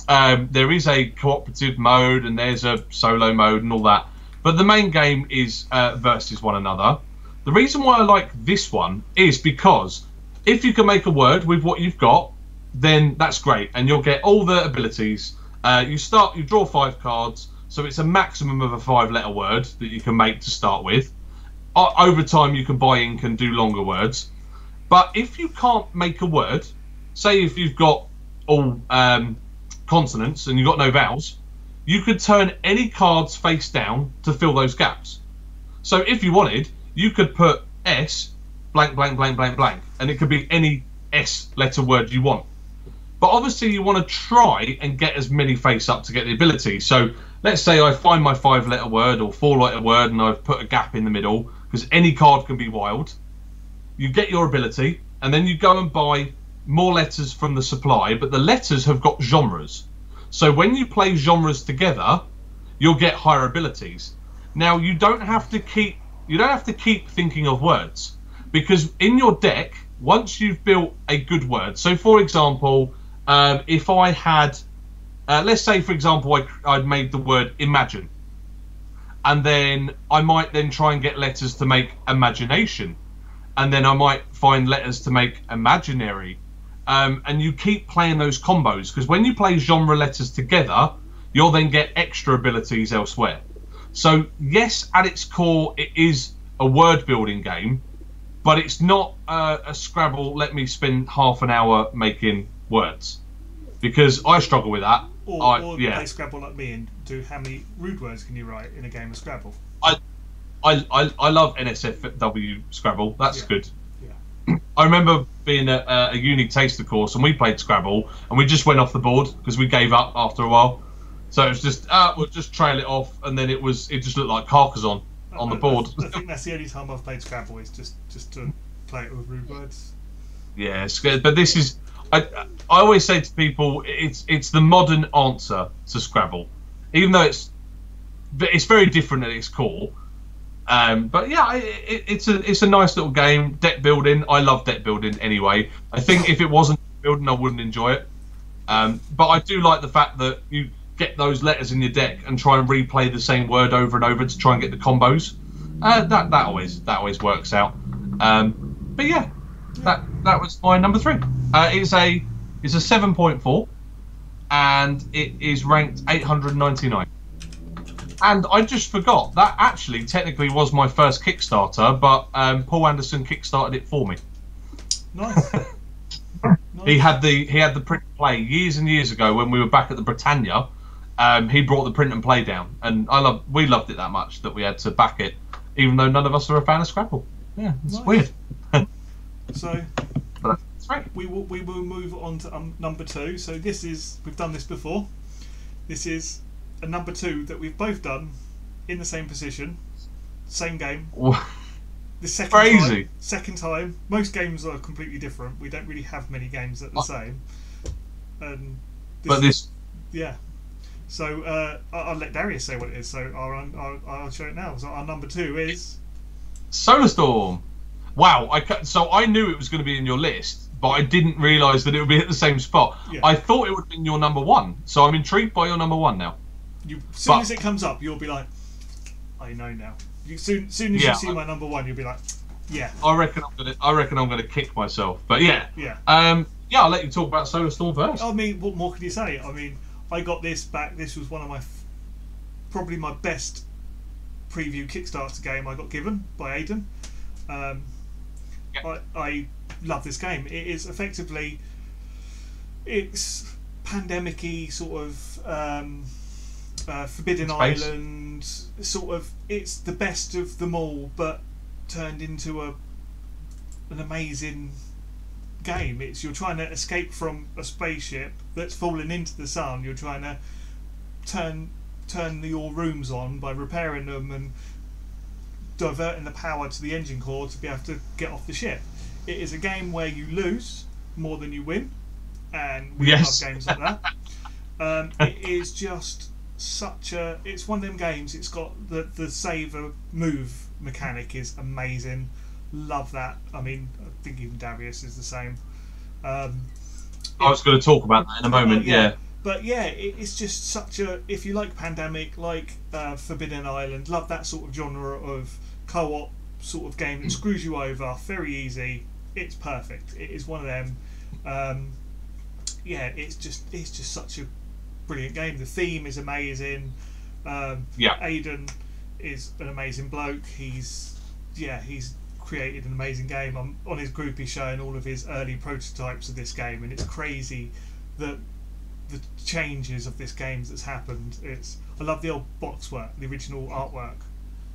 There is a cooperative mode and there's a solo mode and all that. But the main game is versus one another. The reason why I like this one is because if you can make a word with what you've got, then that's great, and you'll get all the abilities. You draw 5 cards, so it's a maximum of a 5-letter word that you can make to start with. Over time, you can buy ink and do longer words. But if you can't make a word, say if you've got all consonants and you've got no vowels, you could turn any cards face down to fill those gaps. So if you wanted, you could put S blank blank blank blank blank, and it could be any S letter word you want. But obviously you want to try and get as many face up to get the ability. So let's say I find my 5-letter word or 4-letter word and I've put a gap in the middle, because any card can be wild. You get your ability and then you go and buy more letters from the supply, but the letters have got genres. So when you play genres together, you'll get higher abilities. Now you don't have to keep thinking of words, because in your deck, once you've built a good word, so for example, if I had, let's say for example, I'd made the word imagine, and then I might then try and get letters to make imagination, and then I might find letters to make imaginary, and you keep playing those combos, because when you play genre letters together, you'll then get extra abilities elsewhere. So yes, at its core, it is a word building game, but it's not a Scrabble, let me spend half an hour making words, because I struggle with that. Or play Scrabble like me and do how many rude words can you write in a game of Scrabble? I love NSFW Scrabble. That's good. Yeah. I remember being at a uni taster course and we played Scrabble and we just went off the board because we gave up after a while. So it was just we'll just trail it off, and then it just looked like Carcassonne on the board. I think that's the only time I've played Scrabble, is just to play it with rude words. Yeah, it's good. But this is, I always say to people, it's the modern answer to Scrabble, even though it's very different at its core. But yeah, it's a nice little game. Deck building, I love deck building anyway. I think if it wasn't building, I wouldn't enjoy it. But I do like the fact that you get those letters in your deck and try and replay the same word over and over to try and get the combos. That always works out. But yeah, that was my number 3. It's a 7.4, and it is ranked 899. And I just forgot that actually technically was my first Kickstarter, but Paul Anderson kickstarted it for me. Nice. He had the print and play years and years ago when we were back at the Britannia. He brought the print and play down, and we loved it that much that we had to back it, even though none of us are a fan of Scrabble. Yeah, it's weird. So but that's right. We will move on to number 2. So we've done this before. This is a number 2 that we've both done in the same position, same game. The second time. Most games are completely different. We don't really have many games that are the same. And yeah. So I'll let Darius say what it is. So I'll show it now. So our number 2 is Solar Storm. Wow. So I knew it was going to be in your list, but I didn't realise that it would be at the same spot. Yeah. I thought it would have been your number 1. So I'm intrigued by your number 1 now. As soon as it comes up, you'll be like, I know now. Soon as you see my number 1, you'll be like, yeah. I reckon I'm gonna kick myself. But yeah. Yeah. I'll let you talk about Solar Storm first. I mean, what more can you say? I mean, I got this back. This was one of probably my best preview Kickstarter game I got given by Aiden. I love this game. It is effectively, it's pandemic-y sort of Forbidden Island sort of. It's the best of them all, but turned into an amazing game. You're trying to escape from a spaceship that's fallen into the sun. You're trying to turn your rooms on by repairing them and diverting the power to the engine core to be able to get off the ship. It is a game where you lose more than you win, and we Yes. love games like that. It is just such a. It's one of them games. It's got the save a move mechanic is amazing. Love that. I mean, I think even Darius is the same. I was going to talk about that in a moment. Yeah. But yeah, it's just such a. If you like Pandemic, like Forbidden Island, love that sort of genre of co-op sort of game that screws you over. Very easy. It's perfect. It is one of them. Yeah, it's just such a brilliant game. The theme is amazing. Aidan is an amazing bloke. He's created an amazing game. On his group, he's showing all of his early prototypes of this game, and it's crazy that the changes of this game that's happened. I love the old box work, the original artwork.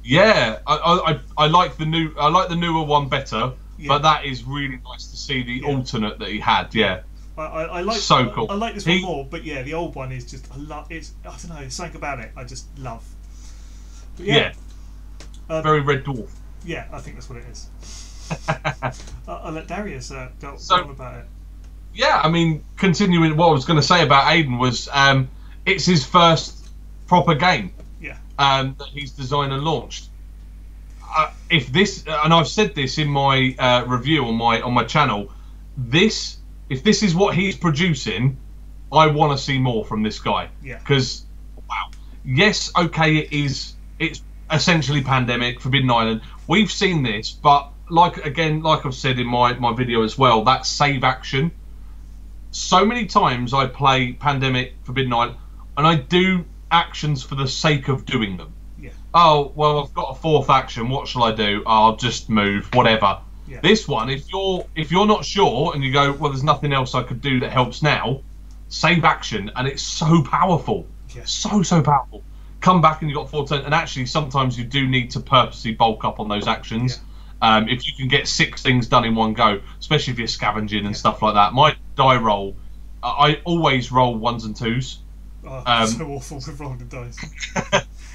Yeah, I like the newer one better, but that is really nice to see the alternate that he had. Yeah, I like so cool. I like this one more, but yeah, the old one is just I don't know, there's something about it I just love. But very Red Dwarf. Yeah, I think that's what it is. I'll let Darius go on about it. Yeah, I mean, continuing what I was going to say about Aidan was, it's his first proper game. Yeah. That he's designed and launched. If this, and I've said this in my review on my channel, if this is what he's producing, I want to see more from this guy. Yeah. Because, wow, yes, okay, it's essentially Pandemic, Forbidden Island. We've seen this, but like I've said in my video as well, that save action. So many times I play Pandemic, Forbidden Island, and I do actions for the sake of doing them. Yeah. Oh, well, I've got a fourth action. What shall I do? I'll just move, whatever. Yeah. This one, if you're not sure and you go, well, there's nothing else I could do that helps now, save action, and it's so powerful. Yeah. So powerful. Come back and you've got 4 turns, and actually sometimes you do need to purposely bulk up on those actions. Yeah. If you can get 6 things done in one go, especially if you're scavenging and stuff like that. My die roll, I always roll 1s and 2s. Oh, so awful with rolling dice.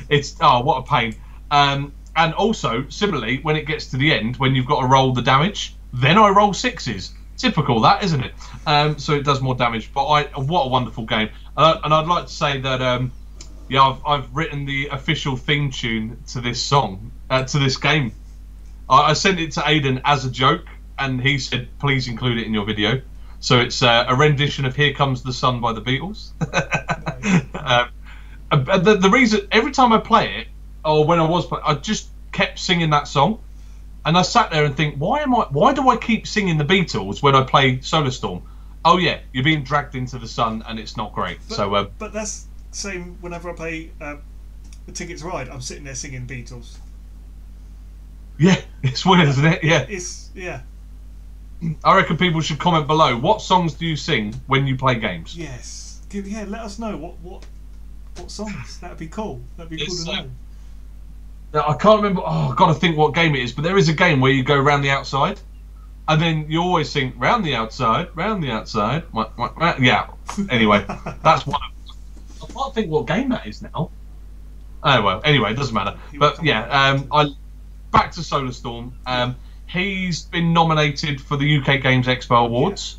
It's what a pain. And also, similarly, when it gets to the end, when you've got to roll the damage, then I roll 6s. Typical, that, isn't it? So it does more damage. But what a wonderful game. And I'd like to say that I've written the official theme tune to this song, to this game. I sent it to Aidan as a joke, and he said, please include it in your video. So it's a rendition of Here Comes the Sun by the Beatles. The reason, every time I play it, or when I was playing, I just kept singing that song. And I sat there and think, why do I keep singing the Beatles when I play Solar Storm? Oh yeah, you're being dragged into the sun and it's not great. But that's the same whenever I play the Ticket to Ride, I'm sitting there singing Beatles. Yeah, it's weird, isn't it? Yeah. Yeah. I reckon people should comment below. What songs do you sing when you play games? Yes. Let us know what songs. That'd be cool. That'd be cool to know. I can't remember. Oh, I've got to think what game it is. But there is a game where you go round the outside, and then you always sing round the outside, round the outside. Yeah. Anyway, that's one. I can't think what game that is now. Oh well. Anyway, it doesn't matter. But yeah, back to Solar Storm. He's been nominated for the UK Games Expo Awards.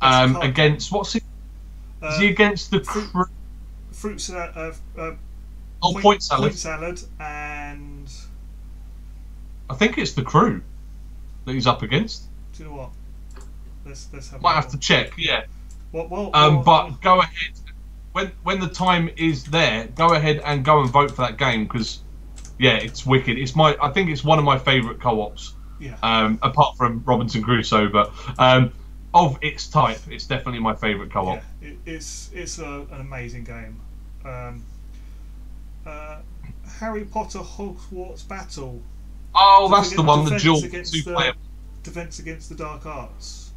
Yeah. Against what's he? Is he against the fruit salad? Point salad. Point salad, and I think it's the Crew that he's up against. Do you know what? Let's have. Might have to check. Yeah. But go ahead when the time is there. Go ahead and go and vote for that game because yeah, it's wicked. I think it's one of my favourite co-ops. Yeah. Apart from Robinson Crusoe, but of its type, it's definitely my favourite co-op. Yeah, it's an amazing game. Harry Potter Hogwarts Battle. Oh, that's the one. The dual 2-player. Defense Against the Dark Arts.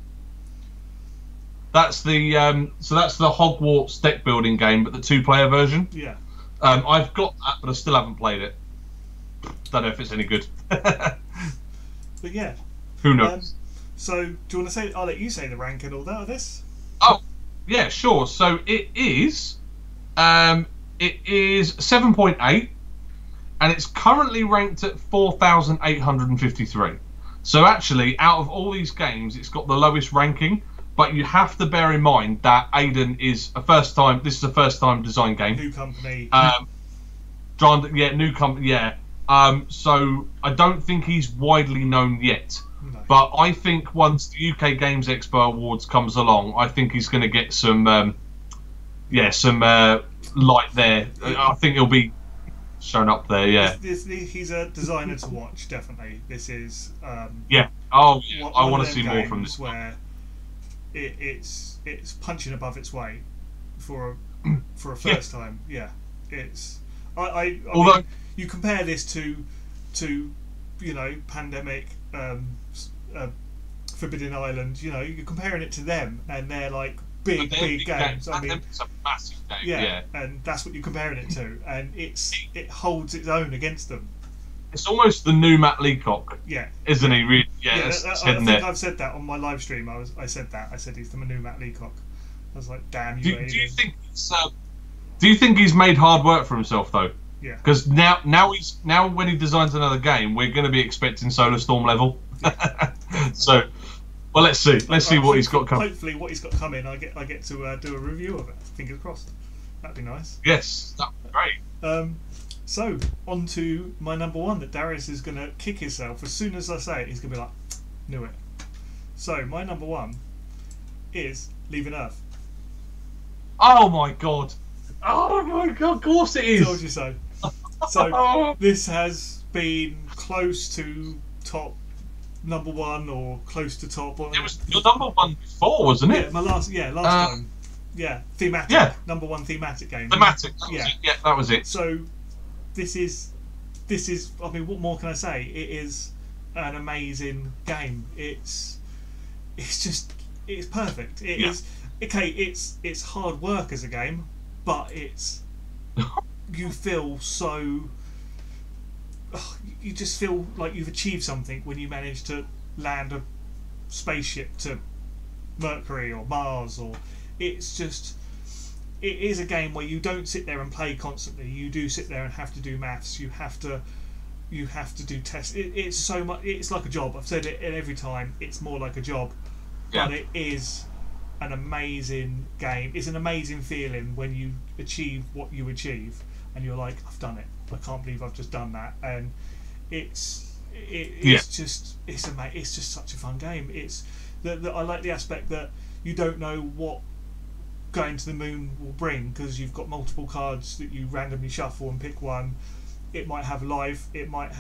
That's the Hogwarts deck building game, but the 2-player version. Yeah. I've got that, but I still haven't played it. Don't know if it's any good. But yeah. Who knows? So, do you want to say? I'll let you say the rank and all that of this. Oh, yeah, sure. So it is 7.8, and it's currently ranked at 4,853. So actually, out of all these games, it's got the lowest ranking. But you have to bear in mind that Aiden is a first time. This is a first time design game. New company. New company. Yeah. So I don't think he's widely known yet. No. But I think once the UK Games Expo Awards comes along, I think he's going to get some light there. I think he'll be shown up there. Yeah. He's a designer to watch. Definitely. This is. Yeah. Oh, yeah. I want to see more from this. Where it's punching above its weight for a first time. Yeah. It's. I mean, you compare this to Pandemic, Forbidden Island. You're comparing it to them, and they're like big games. I mean, it's a massive game. Yeah, and that's what you're comparing it to, and it holds its own against them. It's almost the new Matt Leacock. Yeah, isn't he? Really? Yeah, I think I've said that on my live stream. I said he's the new Matt Leacock. I was like, damn you. Do you think he's made hard work for himself though? Yeah. Because now when he designs another game, we're going to be expecting Solar Storm level. So, well, let's see. Let's see what he's got coming. Hopefully, what he's got coming, I get to do a review of it. Fingers crossed. That'd be nice. Yes, that'd be great. So on to my number one. That Darius is going to kick himself as soon as I say it. He's going to be like, knew it. So my number one is Leaving Earth. Oh my god! Oh my god! Of course it is. Told you so. So this has been close to top number one or close to top. It was your number one before, wasn't it? Yeah, my last time. Yeah, thematic. Yeah. Number one thematic game. Thematic. That was it. So this is. I mean, what more can I say? It is an amazing game. It's perfect. It is. Okay, it's hard work as a game, but it's. You feel so. You just feel like you've achieved something when you manage to land a spaceship to Mercury or Mars, or it's just. It is a game where you don't sit there and play constantly. You do sit there and have to do maths. You have to do tests. It's so much. It's like a job. I've said it every time. It's more like a job, but it is an amazing game. It's an amazing feeling when you achieve what you achieve, and you're like, I've done it. I can't believe I've just done that. And it's just such a fun game. It's I like the aspect that you don't know what going to the moon will bring, because you've got multiple cards that you randomly shuffle and pick one. It might have life, it might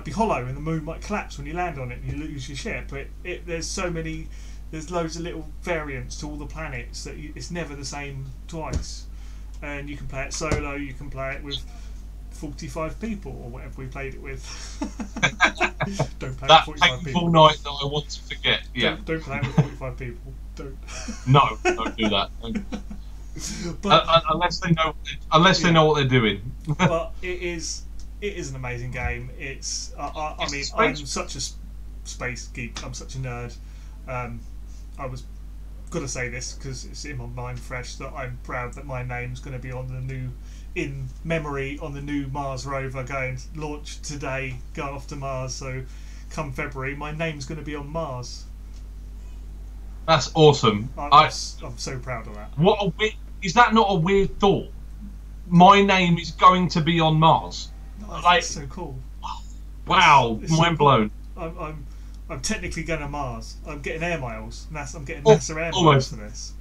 be hollow, and the moon might collapse when you land on it and you lose your ship. But there's loads of little variants to all the planets that it's never the same twice. And you can play it solo, you can play it with 45 people or whatever we played it with. Don't play that with 45 painful people. Night that I want to forget. Yeah. Don't play it with 45 people. Don't. No, don't do that. But, unless they know what they're doing. But it is an amazing game. It's I'm such a space geek. I'm such a nerd. I was gonna say this because it's in my mind fresh, that I'm proud that my name's going to be on the new Mars rover going launch today, going off to Mars. So come February, my name's going to be on Mars. That's awesome. I'm so proud of that. Is that not a weird thought? My name is going to be on Mars. That's so cool. Wow, mind blown. I'm technically going to Mars. I'm getting air miles. I'm getting NASA air miles for this.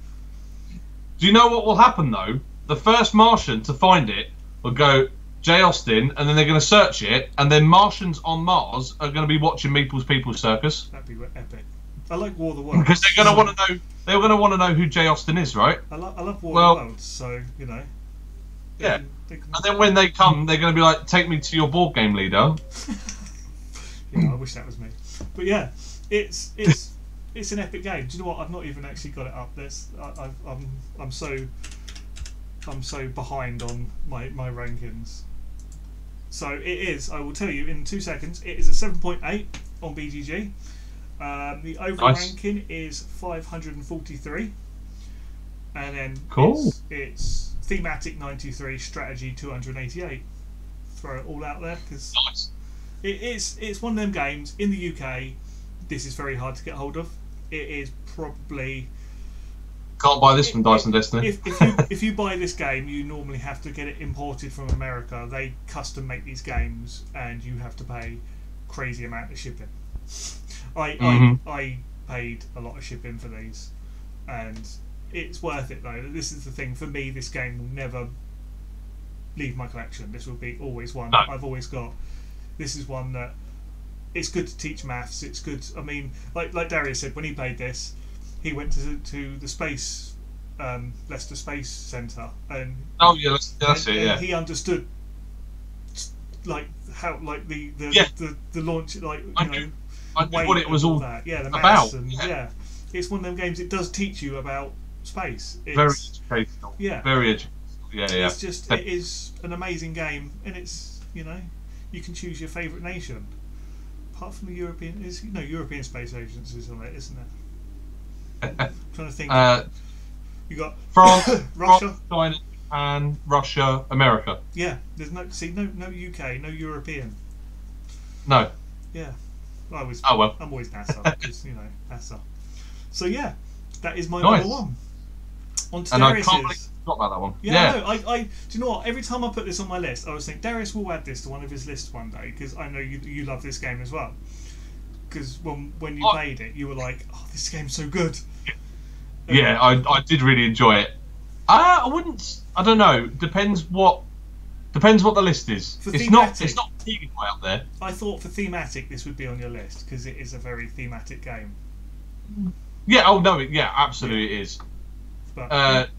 Do you know what will happen though? The first Martian to find it will go J. Austen, and then they're going to search it, and then Martians on Mars are going to be watching Meeple's People's Circus. That'd be epic. I like War of the Worlds. Because they're going to want to know. They're going to want to know who J. Austen is, right? I love War of the Worlds, so you know. Yeah. And then when they come, they're going to be like, "Take me to your board game leader." Yeah, I wish that was me. But yeah, it's an epic game. Do you know what? I've not even actually got it up. I'm so behind on my rankings. So it is. I will tell you in 2 seconds. It is a 7.8 on BGG. The overall ranking is 543, and then it's thematic 93, strategy 288. Throw it all out there because It's one of them games in the UK. This is very hard to get hold of. It is probably Can't buy this from Dyson Destiny. If you buy this game, you normally have to get it imported from America. They custom make these games, and you have to pay crazy amount of shipping. I paid a lot of shipping for these, and it's worth it though. This is the thing for me. This game will never leave my collection. This will be always one I've always got. This is one that it's good to teach maths. It's good. I mean, like Darius said, when he played this, he went to the space, Leicester Space Centre, and that's it. Yeah, he understood like how like the launch, like I knew what it was all that. Yeah, the about. And, it's one of them games. It does teach you about space. It's very educational. Yeah, very educational. Yeah. It's just it is an amazing game, and it's you can choose your favourite nation. Apart from the European, European Space Agency's on it, isn't it? I'm trying to think. You got France, Russia, China, and Russia, America. Yeah, there's no UK, no European. No. Yeah, I'm always NASA because NASA. So yeah, that is my number one. On to Darius's. I can't believe I forgot about that one. Yeah. I do you know what? Every time I put this on my list, I was thinking Darius will add this to one of his lists one day because I know you love this game as well. Because when you played it, you were like, "Oh, this game's so good." Yeah, I did really enjoy it. I wouldn't. I don't know. Depends what the list is. It's not peaking way up there. I thought for thematic this would be on your list because it is a very thematic game. Yeah. Oh no. Yeah. Absolutely, it is. But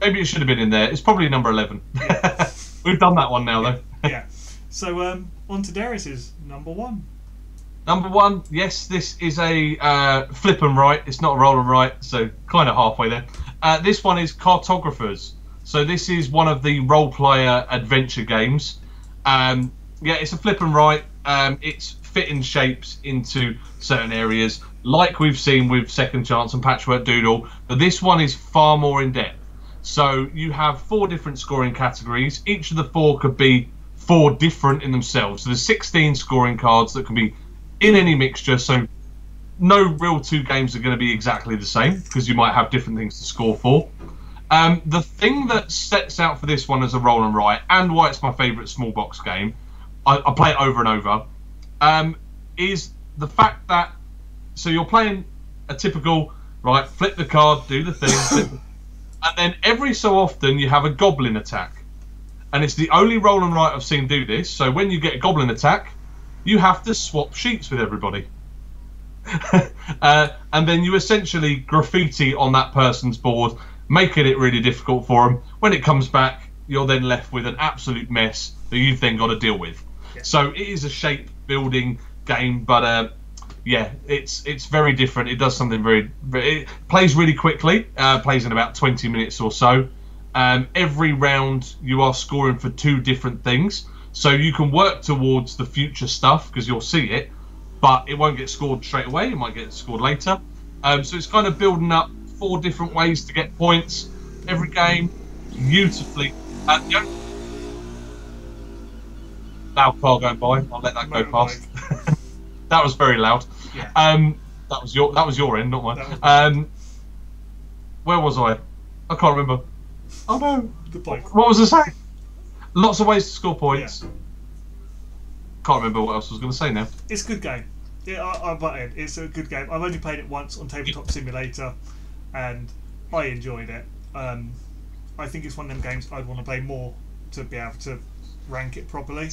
maybe it should have been in there. It's probably number 11. Yeah. We've done that one now, though. Yeah. So on to Darius's number one. Number one, yes, this is a flip and write. It's not a roll and write, so kind of halfway there. This one is Cartographers. So this is one of the role-player adventure games. It's a flip and write. It's fitting shapes into certain areas, like we've seen with Second Chance and Patchwork Doodle. But this one is far more in-depth. So you have 4 different scoring categories. Each of the 4 could be 4 different in themselves. So there's 16 scoring cards that can be in any mixture, so no real 2 games are going to be exactly the same because you might have different things to score for. The thing that sets out for this one as a roll and write, and why it's my favourite small box game, I play it over and over, is the fact that you're playing a typical flip the card, do the thing, and then every so often you have a goblin attack, and it's the only roll and write I've seen do this. So when you get a goblin attack, you have to swap sheets with everybody. And then you essentially graffiti on that person's board, making it really difficult for them. When it comes back, you're then left with an absolute mess that you've then got to deal with. Yeah. So it is a shape building game, but it's very different. It does something it plays really quickly, plays in about 20 minutes or so. Every round you are scoring for 2 different things. So you can work towards the future stuff because you'll see it, but it won't get scored straight away. It might get scored later. So it's kind of building up 4 different ways to get points every game beautifully. Loud car going by. I'll let that go past. That was very loud. Yeah. That was your end, not mine. Where was I? I can't remember. Oh no. Good point. What was I saying? Lots of ways to score points. Yeah. Can't remember what else I was going to say now. It's a good game. Yeah, I butted. It's a good game. I've only played it once on Tabletop Simulator, and I enjoyed it. I think it's one of them games I'd want to play more to be able to rank it properly.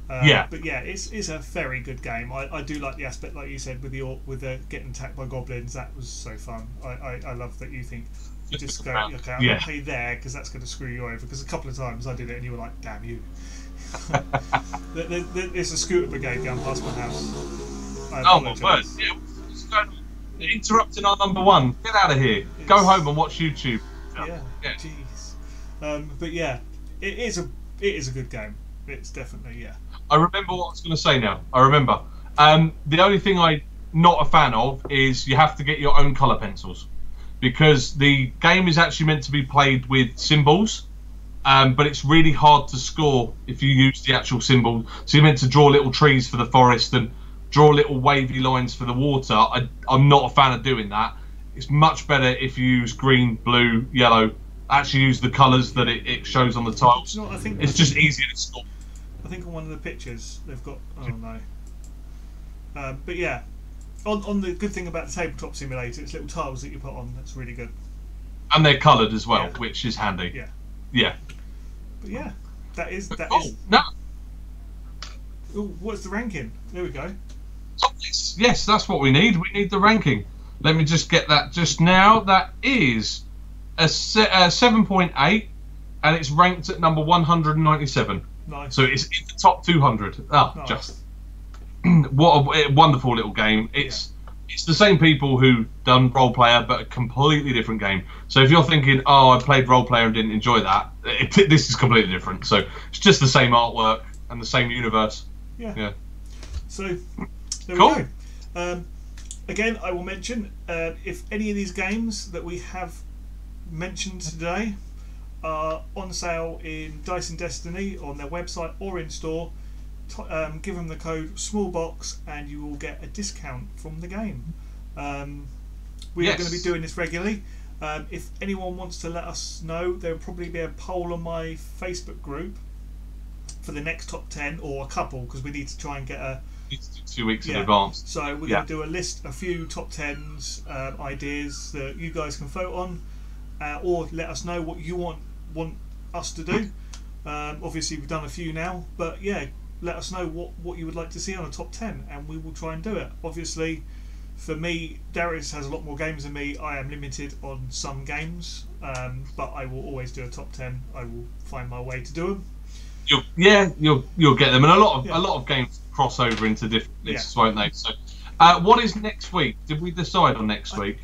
But yeah, it's a very good game. I do like the aspect, like you said, with the getting attacked by goblins. That was so fun. I love that you think. You just go, okay, I'm going to play there because that's going to screw you over. Because a couple of times I did it and you were like, damn you. There's a scooter brigade going past my house. Oh my word. Yeah, interrupting our number one. Get out of here. Go home and watch YouTube. Yeah. Jeez. But yeah, it is a good game. It's definitely, I remember what I was going to say now. I remember. The only thing I'm not a fan of is you have to get your own colour pencils. Because the game is actually meant to be played with symbols, but it's really hard to score if you use the actual symbol. So you're meant to draw little trees for the forest and draw little wavy lines for the water. I'm not a fan of doing that. It's much better if you use green, blue, yellow. Actually use the colours that it shows on the tiles. You know what, I think it's just easier to score. I think on one of the pictures they've got... Oh no. But yeah, on the good thing about the tabletop simulator, it's little tiles that you put on. That's really good. And they're coloured as well, Yeah. which is handy. Yeah. Yeah. But yeah, that is... No. Ooh, what's the ranking? There we go. Yes, that's what we need. We need the ranking. Let me just get that just now. That is a 7.8, and it's ranked at number 197. Nice. So it's in the top 200. Oh, Nice. just what a wonderful little game. It's the same people who done Role Player, but a completely different game. So if you're thinking, oh, I played Role Player and didn't enjoy that, this is completely different. So it's just the same artwork and the same universe. Yeah. So there Cool. we go. Again, I will mention if any of these games that we have mentioned today are on sale in Dice and Destiny on their website or in store, give them the code SMALLBOX and you will get a discount from the game. We are going to be doing this regularly. If anyone wants to let us know, there will probably be a poll on my Facebook group for the next top 10 or a couple, because we need to try and get a 2 weeks in advance. So we're going to do a few top 10s ideas that you guys can vote on, or let us know what you want us to do. Obviously we've done a few now, but yeah, let us know what you would like to see on a top 10 and we will try and do it. Obviously for me, Darius has a lot more games than me. I am limited on some games, but I will always do a top 10. I will find my way to do them. You'll get them, and a lot of games cross over into different lists, won't they? So, what is next week? Did we decide on next week?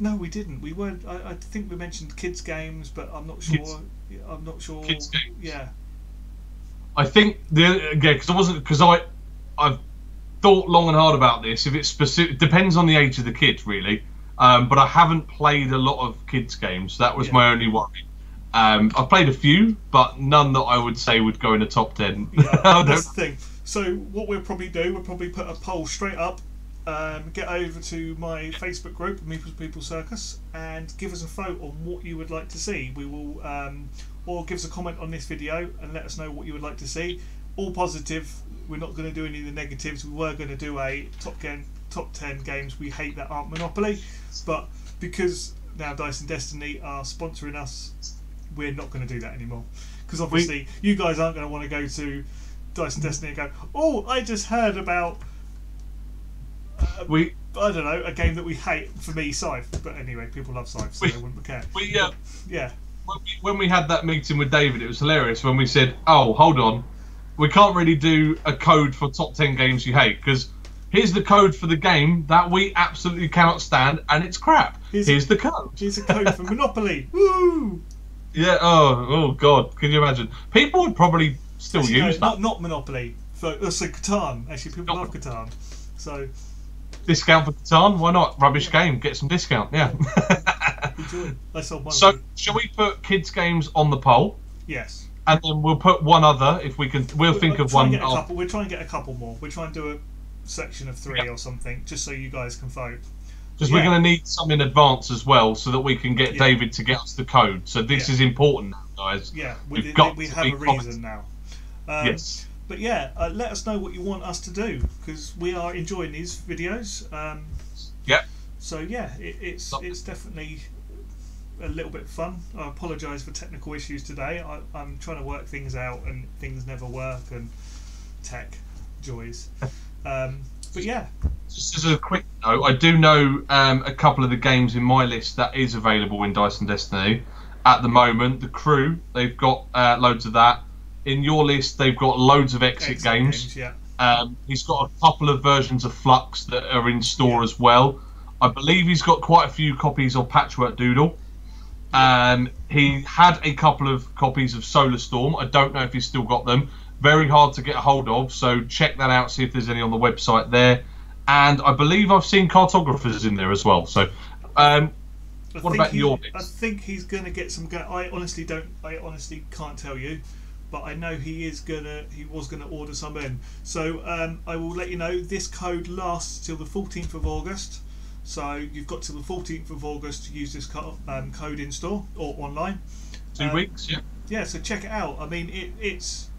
No, we didn't. We weren't. I think we mentioned kids games, but I'm not sure. I'm not sure. Kids games. Yeah. I think because I've thought long and hard about this. If it's specific, depends on the age of the kid, really. But I haven't played a lot of kids games. That was my only worry. I've played a few, but none that I would say would go in the top 10. Yeah, that's the thing. So what we'll probably do, we'll probably put a poll straight up, get over to my Facebook group, Meeple's People Circus, and give us a vote on what you would like to see. We will, or give us a comment on this video and let us know what you would like to see. All positive. We're not going to do any of the negatives. We were going to do a top 10 games we hate that aren't Monopoly, but because now Dice and Destiny are sponsoring us, we're not going to do that anymore, because obviously you guys aren't going to want to go to Dice and Destiny and go, oh, I just heard about I don't know, a game that we hate. For me, Scythe, but anyway, people love Scythe, so they wouldn't care. When we had that meeting with David, it was hilarious when we said, oh, hold on, we can't really do a code for top 10 games you hate, because here's the code for the game that we absolutely cannot stand and it's crap. Here's the code. Here's a code for Monopoly. Woo! Yeah. Oh God! Can you imagine? People would probably still use that. Not Monopoly. So Catan. Actually, people love Catan. So discount for Catan? Why not? Rubbish game. Get some discount. Yeah. Enjoy. I sold mine. So shall we put kids games on the poll? Yes. And then we'll put one other if we can. We'll think of one. We'll try and get a couple more. We'll try and do a section of 3 or something, just so you guys can vote. Because we're going to need some in advance as well, so that we can get David to get us the code. So this is important now, guys. Yeah, we have a reason now. Yes. But yeah, let us know what you want us to do, because we are enjoying these videos. So yeah, it's definitely a little bit fun. I apologise for technical issues today. I'm trying to work things out and things never work, and tech joys. But yeah. Just as a quick note, I do know a couple of the games in my list that is available in Dice and Destiny at the moment. The Crew, they've got loads of that. In your list, they've got loads of exit games. He's got a couple of versions of Flux that are in store as well. I believe he's got quite a few copies of Patchwork Doodle. He had a couple of copies of Solar Storm. I don't know if he's still got them. Very hard to get a hold of, so check that out, see if there's any on the website there. And I believe I've seen Cartographers in there as well. So What about your I list? think he's going to get some. I honestly can't tell you, but I know he was gonna order some in. So I will let you know. This code lasts till the 14th of August. So you've got till the 14th of August to use this code in store or online. 2 weeks, yeah. Yeah, so check it out. I mean, it's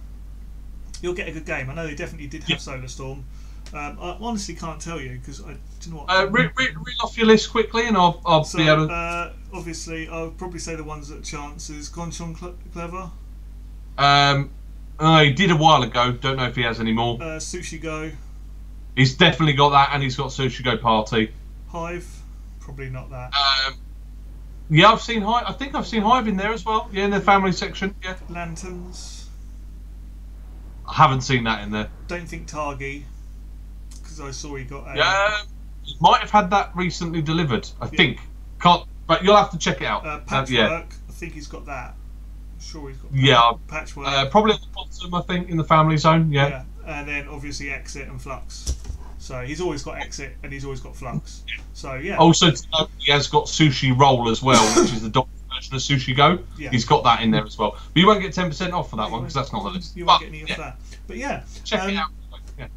you'll get a good game. I know they definitely did have Solar Storm. I honestly can't tell you because do you know what? Read off your list quickly, and I'll be able to. Obviously, I'll probably say the ones that chances. Gonchon Clever. He did a while ago. Don't know if he has any more. Sushi Go. He's definitely got that, and he's got Sushi Go Party. Hive. Probably not that. Yeah, I've seen Hive. I think I've seen Hive in there as well. Yeah, in the family section. Yeah. Lanterns. I haven't seen that in there. Don't think Targi, because I saw he got a. Yeah, he might have had that recently delivered. I think. Can't. But you'll have to check it out. Patchwork. Yeah. I think he's got that. I'm sure he's got. Patchwork. Probably at the bottom, I think, in the family zone. Yeah. And then obviously Exit and Flux. So he's always got Exit and he's always got Flux. So yeah. Also, he has got Sushi Roll as well, which is the dog version of Sushi Go. Yeah. He's got that in there as well. But you won't get 10% off for that one because that's not on the list. You won't get any of that. But yeah. Check it out. Yeah.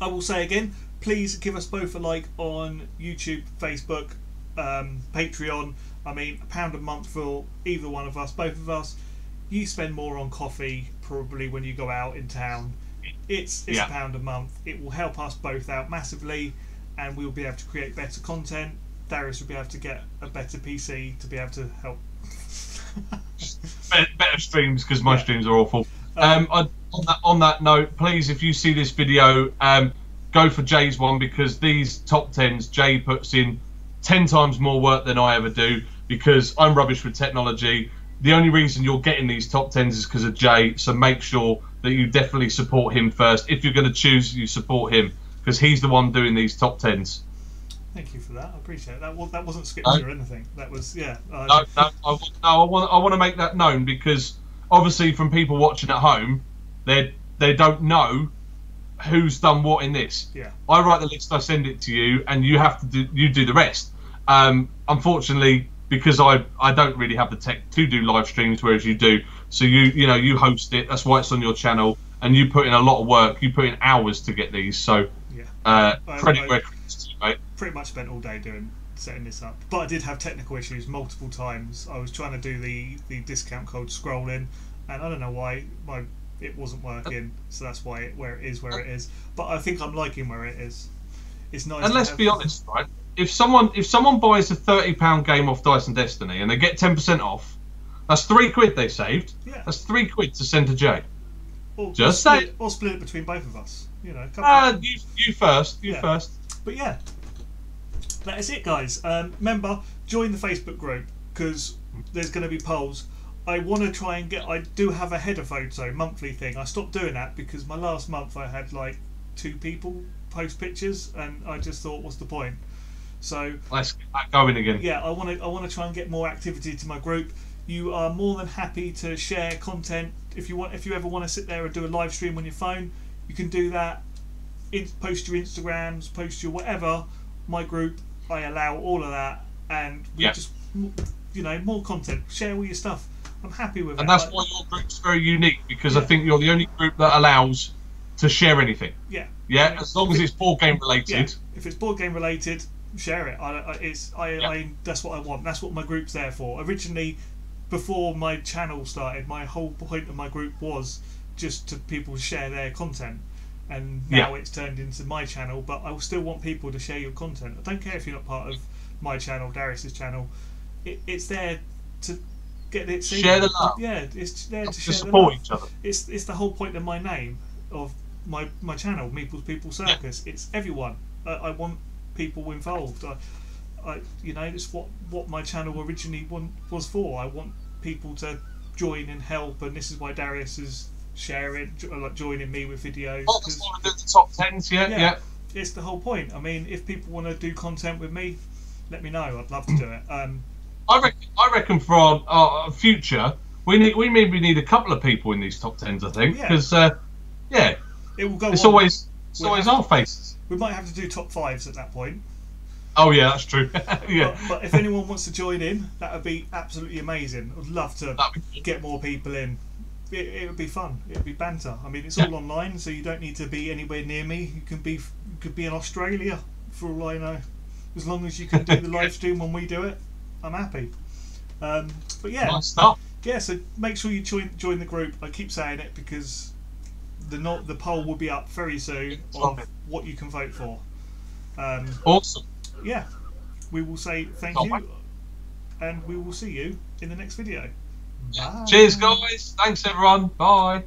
I will say again, please give us both a like on YouTube, Facebook, Patreon. I mean, £1 a month for either one of us, both of us. You spend more on coffee probably when you go out in town. It's £1 a month. It will help us both out massively, and we'll be able to create better content. Darius will be able to get a better PC to be able to help. better streams because my streams are awful. On that note, please, if you see this video, go for Jay's one because these top 10s Jay puts in 10 times more work than I ever do because I'm rubbish with technology. The only reason you're getting these top 10s is because of Jay, so make sure that you definitely support him first. If you're going to choose, you support him because he's the one doing these top 10s. Thank you for that. I appreciate it. That wasn't scripted or anything. That was No. I want to make that known because obviously, from people watching at home, they don't know who's done what in this. Yeah. I write the list, I send it to you, and you have to do the rest. Unfortunately, because I don't really have the tech to do live streams, whereas you do. So you host it. That's why it's on your channel, and you put in a lot of work. You put in hours to get these. So credit where credit's due, mate. Pretty much spent all day setting this up, but I did have technical issues multiple times. I was trying to do the discount code scrolling, and I don't know why it wasn't working. So that's why where it is. But I think I'm liking where it is. It's nice. And let's be honest, right? If someone buys a £30 game off Dyson Destiny and they get 10% off, that's £3 they saved. Yeah. That's £3 to send to Jay. Or split it between both of us. You first. You first. But yeah, that is it, guys. Remember, join the Facebook group because there's going to be polls. I want to try and get. I do have a header photo monthly thing. I stopped doing that because my last month I had like 2 people post pictures, and I just thought, what's the point? So let's get that going again. Yeah, I want to try and get more activity to my group. You are more than happy to share content if you ever want to sit there and do a live stream on your phone. You can do that. Post your Instagrams, post your whatever. My group, I allow all of that, and we just more content. Share all your stuff. I'm happy with it. And that's why your group's very unique because I think you're the only group that allows to share anything. Yeah. Yeah, as long as it's board game related. Yeah. If it's board game related, share it. That's what I want. That's what my group's there for. Originally, before my channel started, my whole point of my group was just to people share their content, and now it's turned into my channel. But I still want people to share your content. I don't care if you're not part of my channel, Darius's channel. It's there to get it seen. Share the love. Yeah, it's there to share support the love. each other. It's the whole point of my name of my channel, Meeple's People Circus. It's everyone. I want people involved. It's what my channel originally was for. I want people to join and help, and this is why Darius is sharing, joining me with videos. Oh, that's why we do the top 10s, yeah. It's the whole point. I mean, if people want to do content with me, let me know. I'd love to do it. I reckon for our future, we maybe need a couple of people in these top 10s. I think because it will go. It's always our faces. We might have to do top 5s at that point. Oh yeah, that's true. Yeah. But if anyone wants to join in, that would be absolutely amazing. I'd love to get more people in. It would be fun. It would be banter. I mean, it's all online, so you don't need to be anywhere near me. You could be in Australia, for all I know. As long as you can do the live stream when we do it, I'm happy. But yeah, Nice stuff. Yeah. So make sure you join the group. I keep saying it because the poll will be up very soon of what you can vote for. Awesome. Yeah, we will say thank you, and we will see you in the next video. Bye. Cheers, guys. Thanks, everyone. Bye.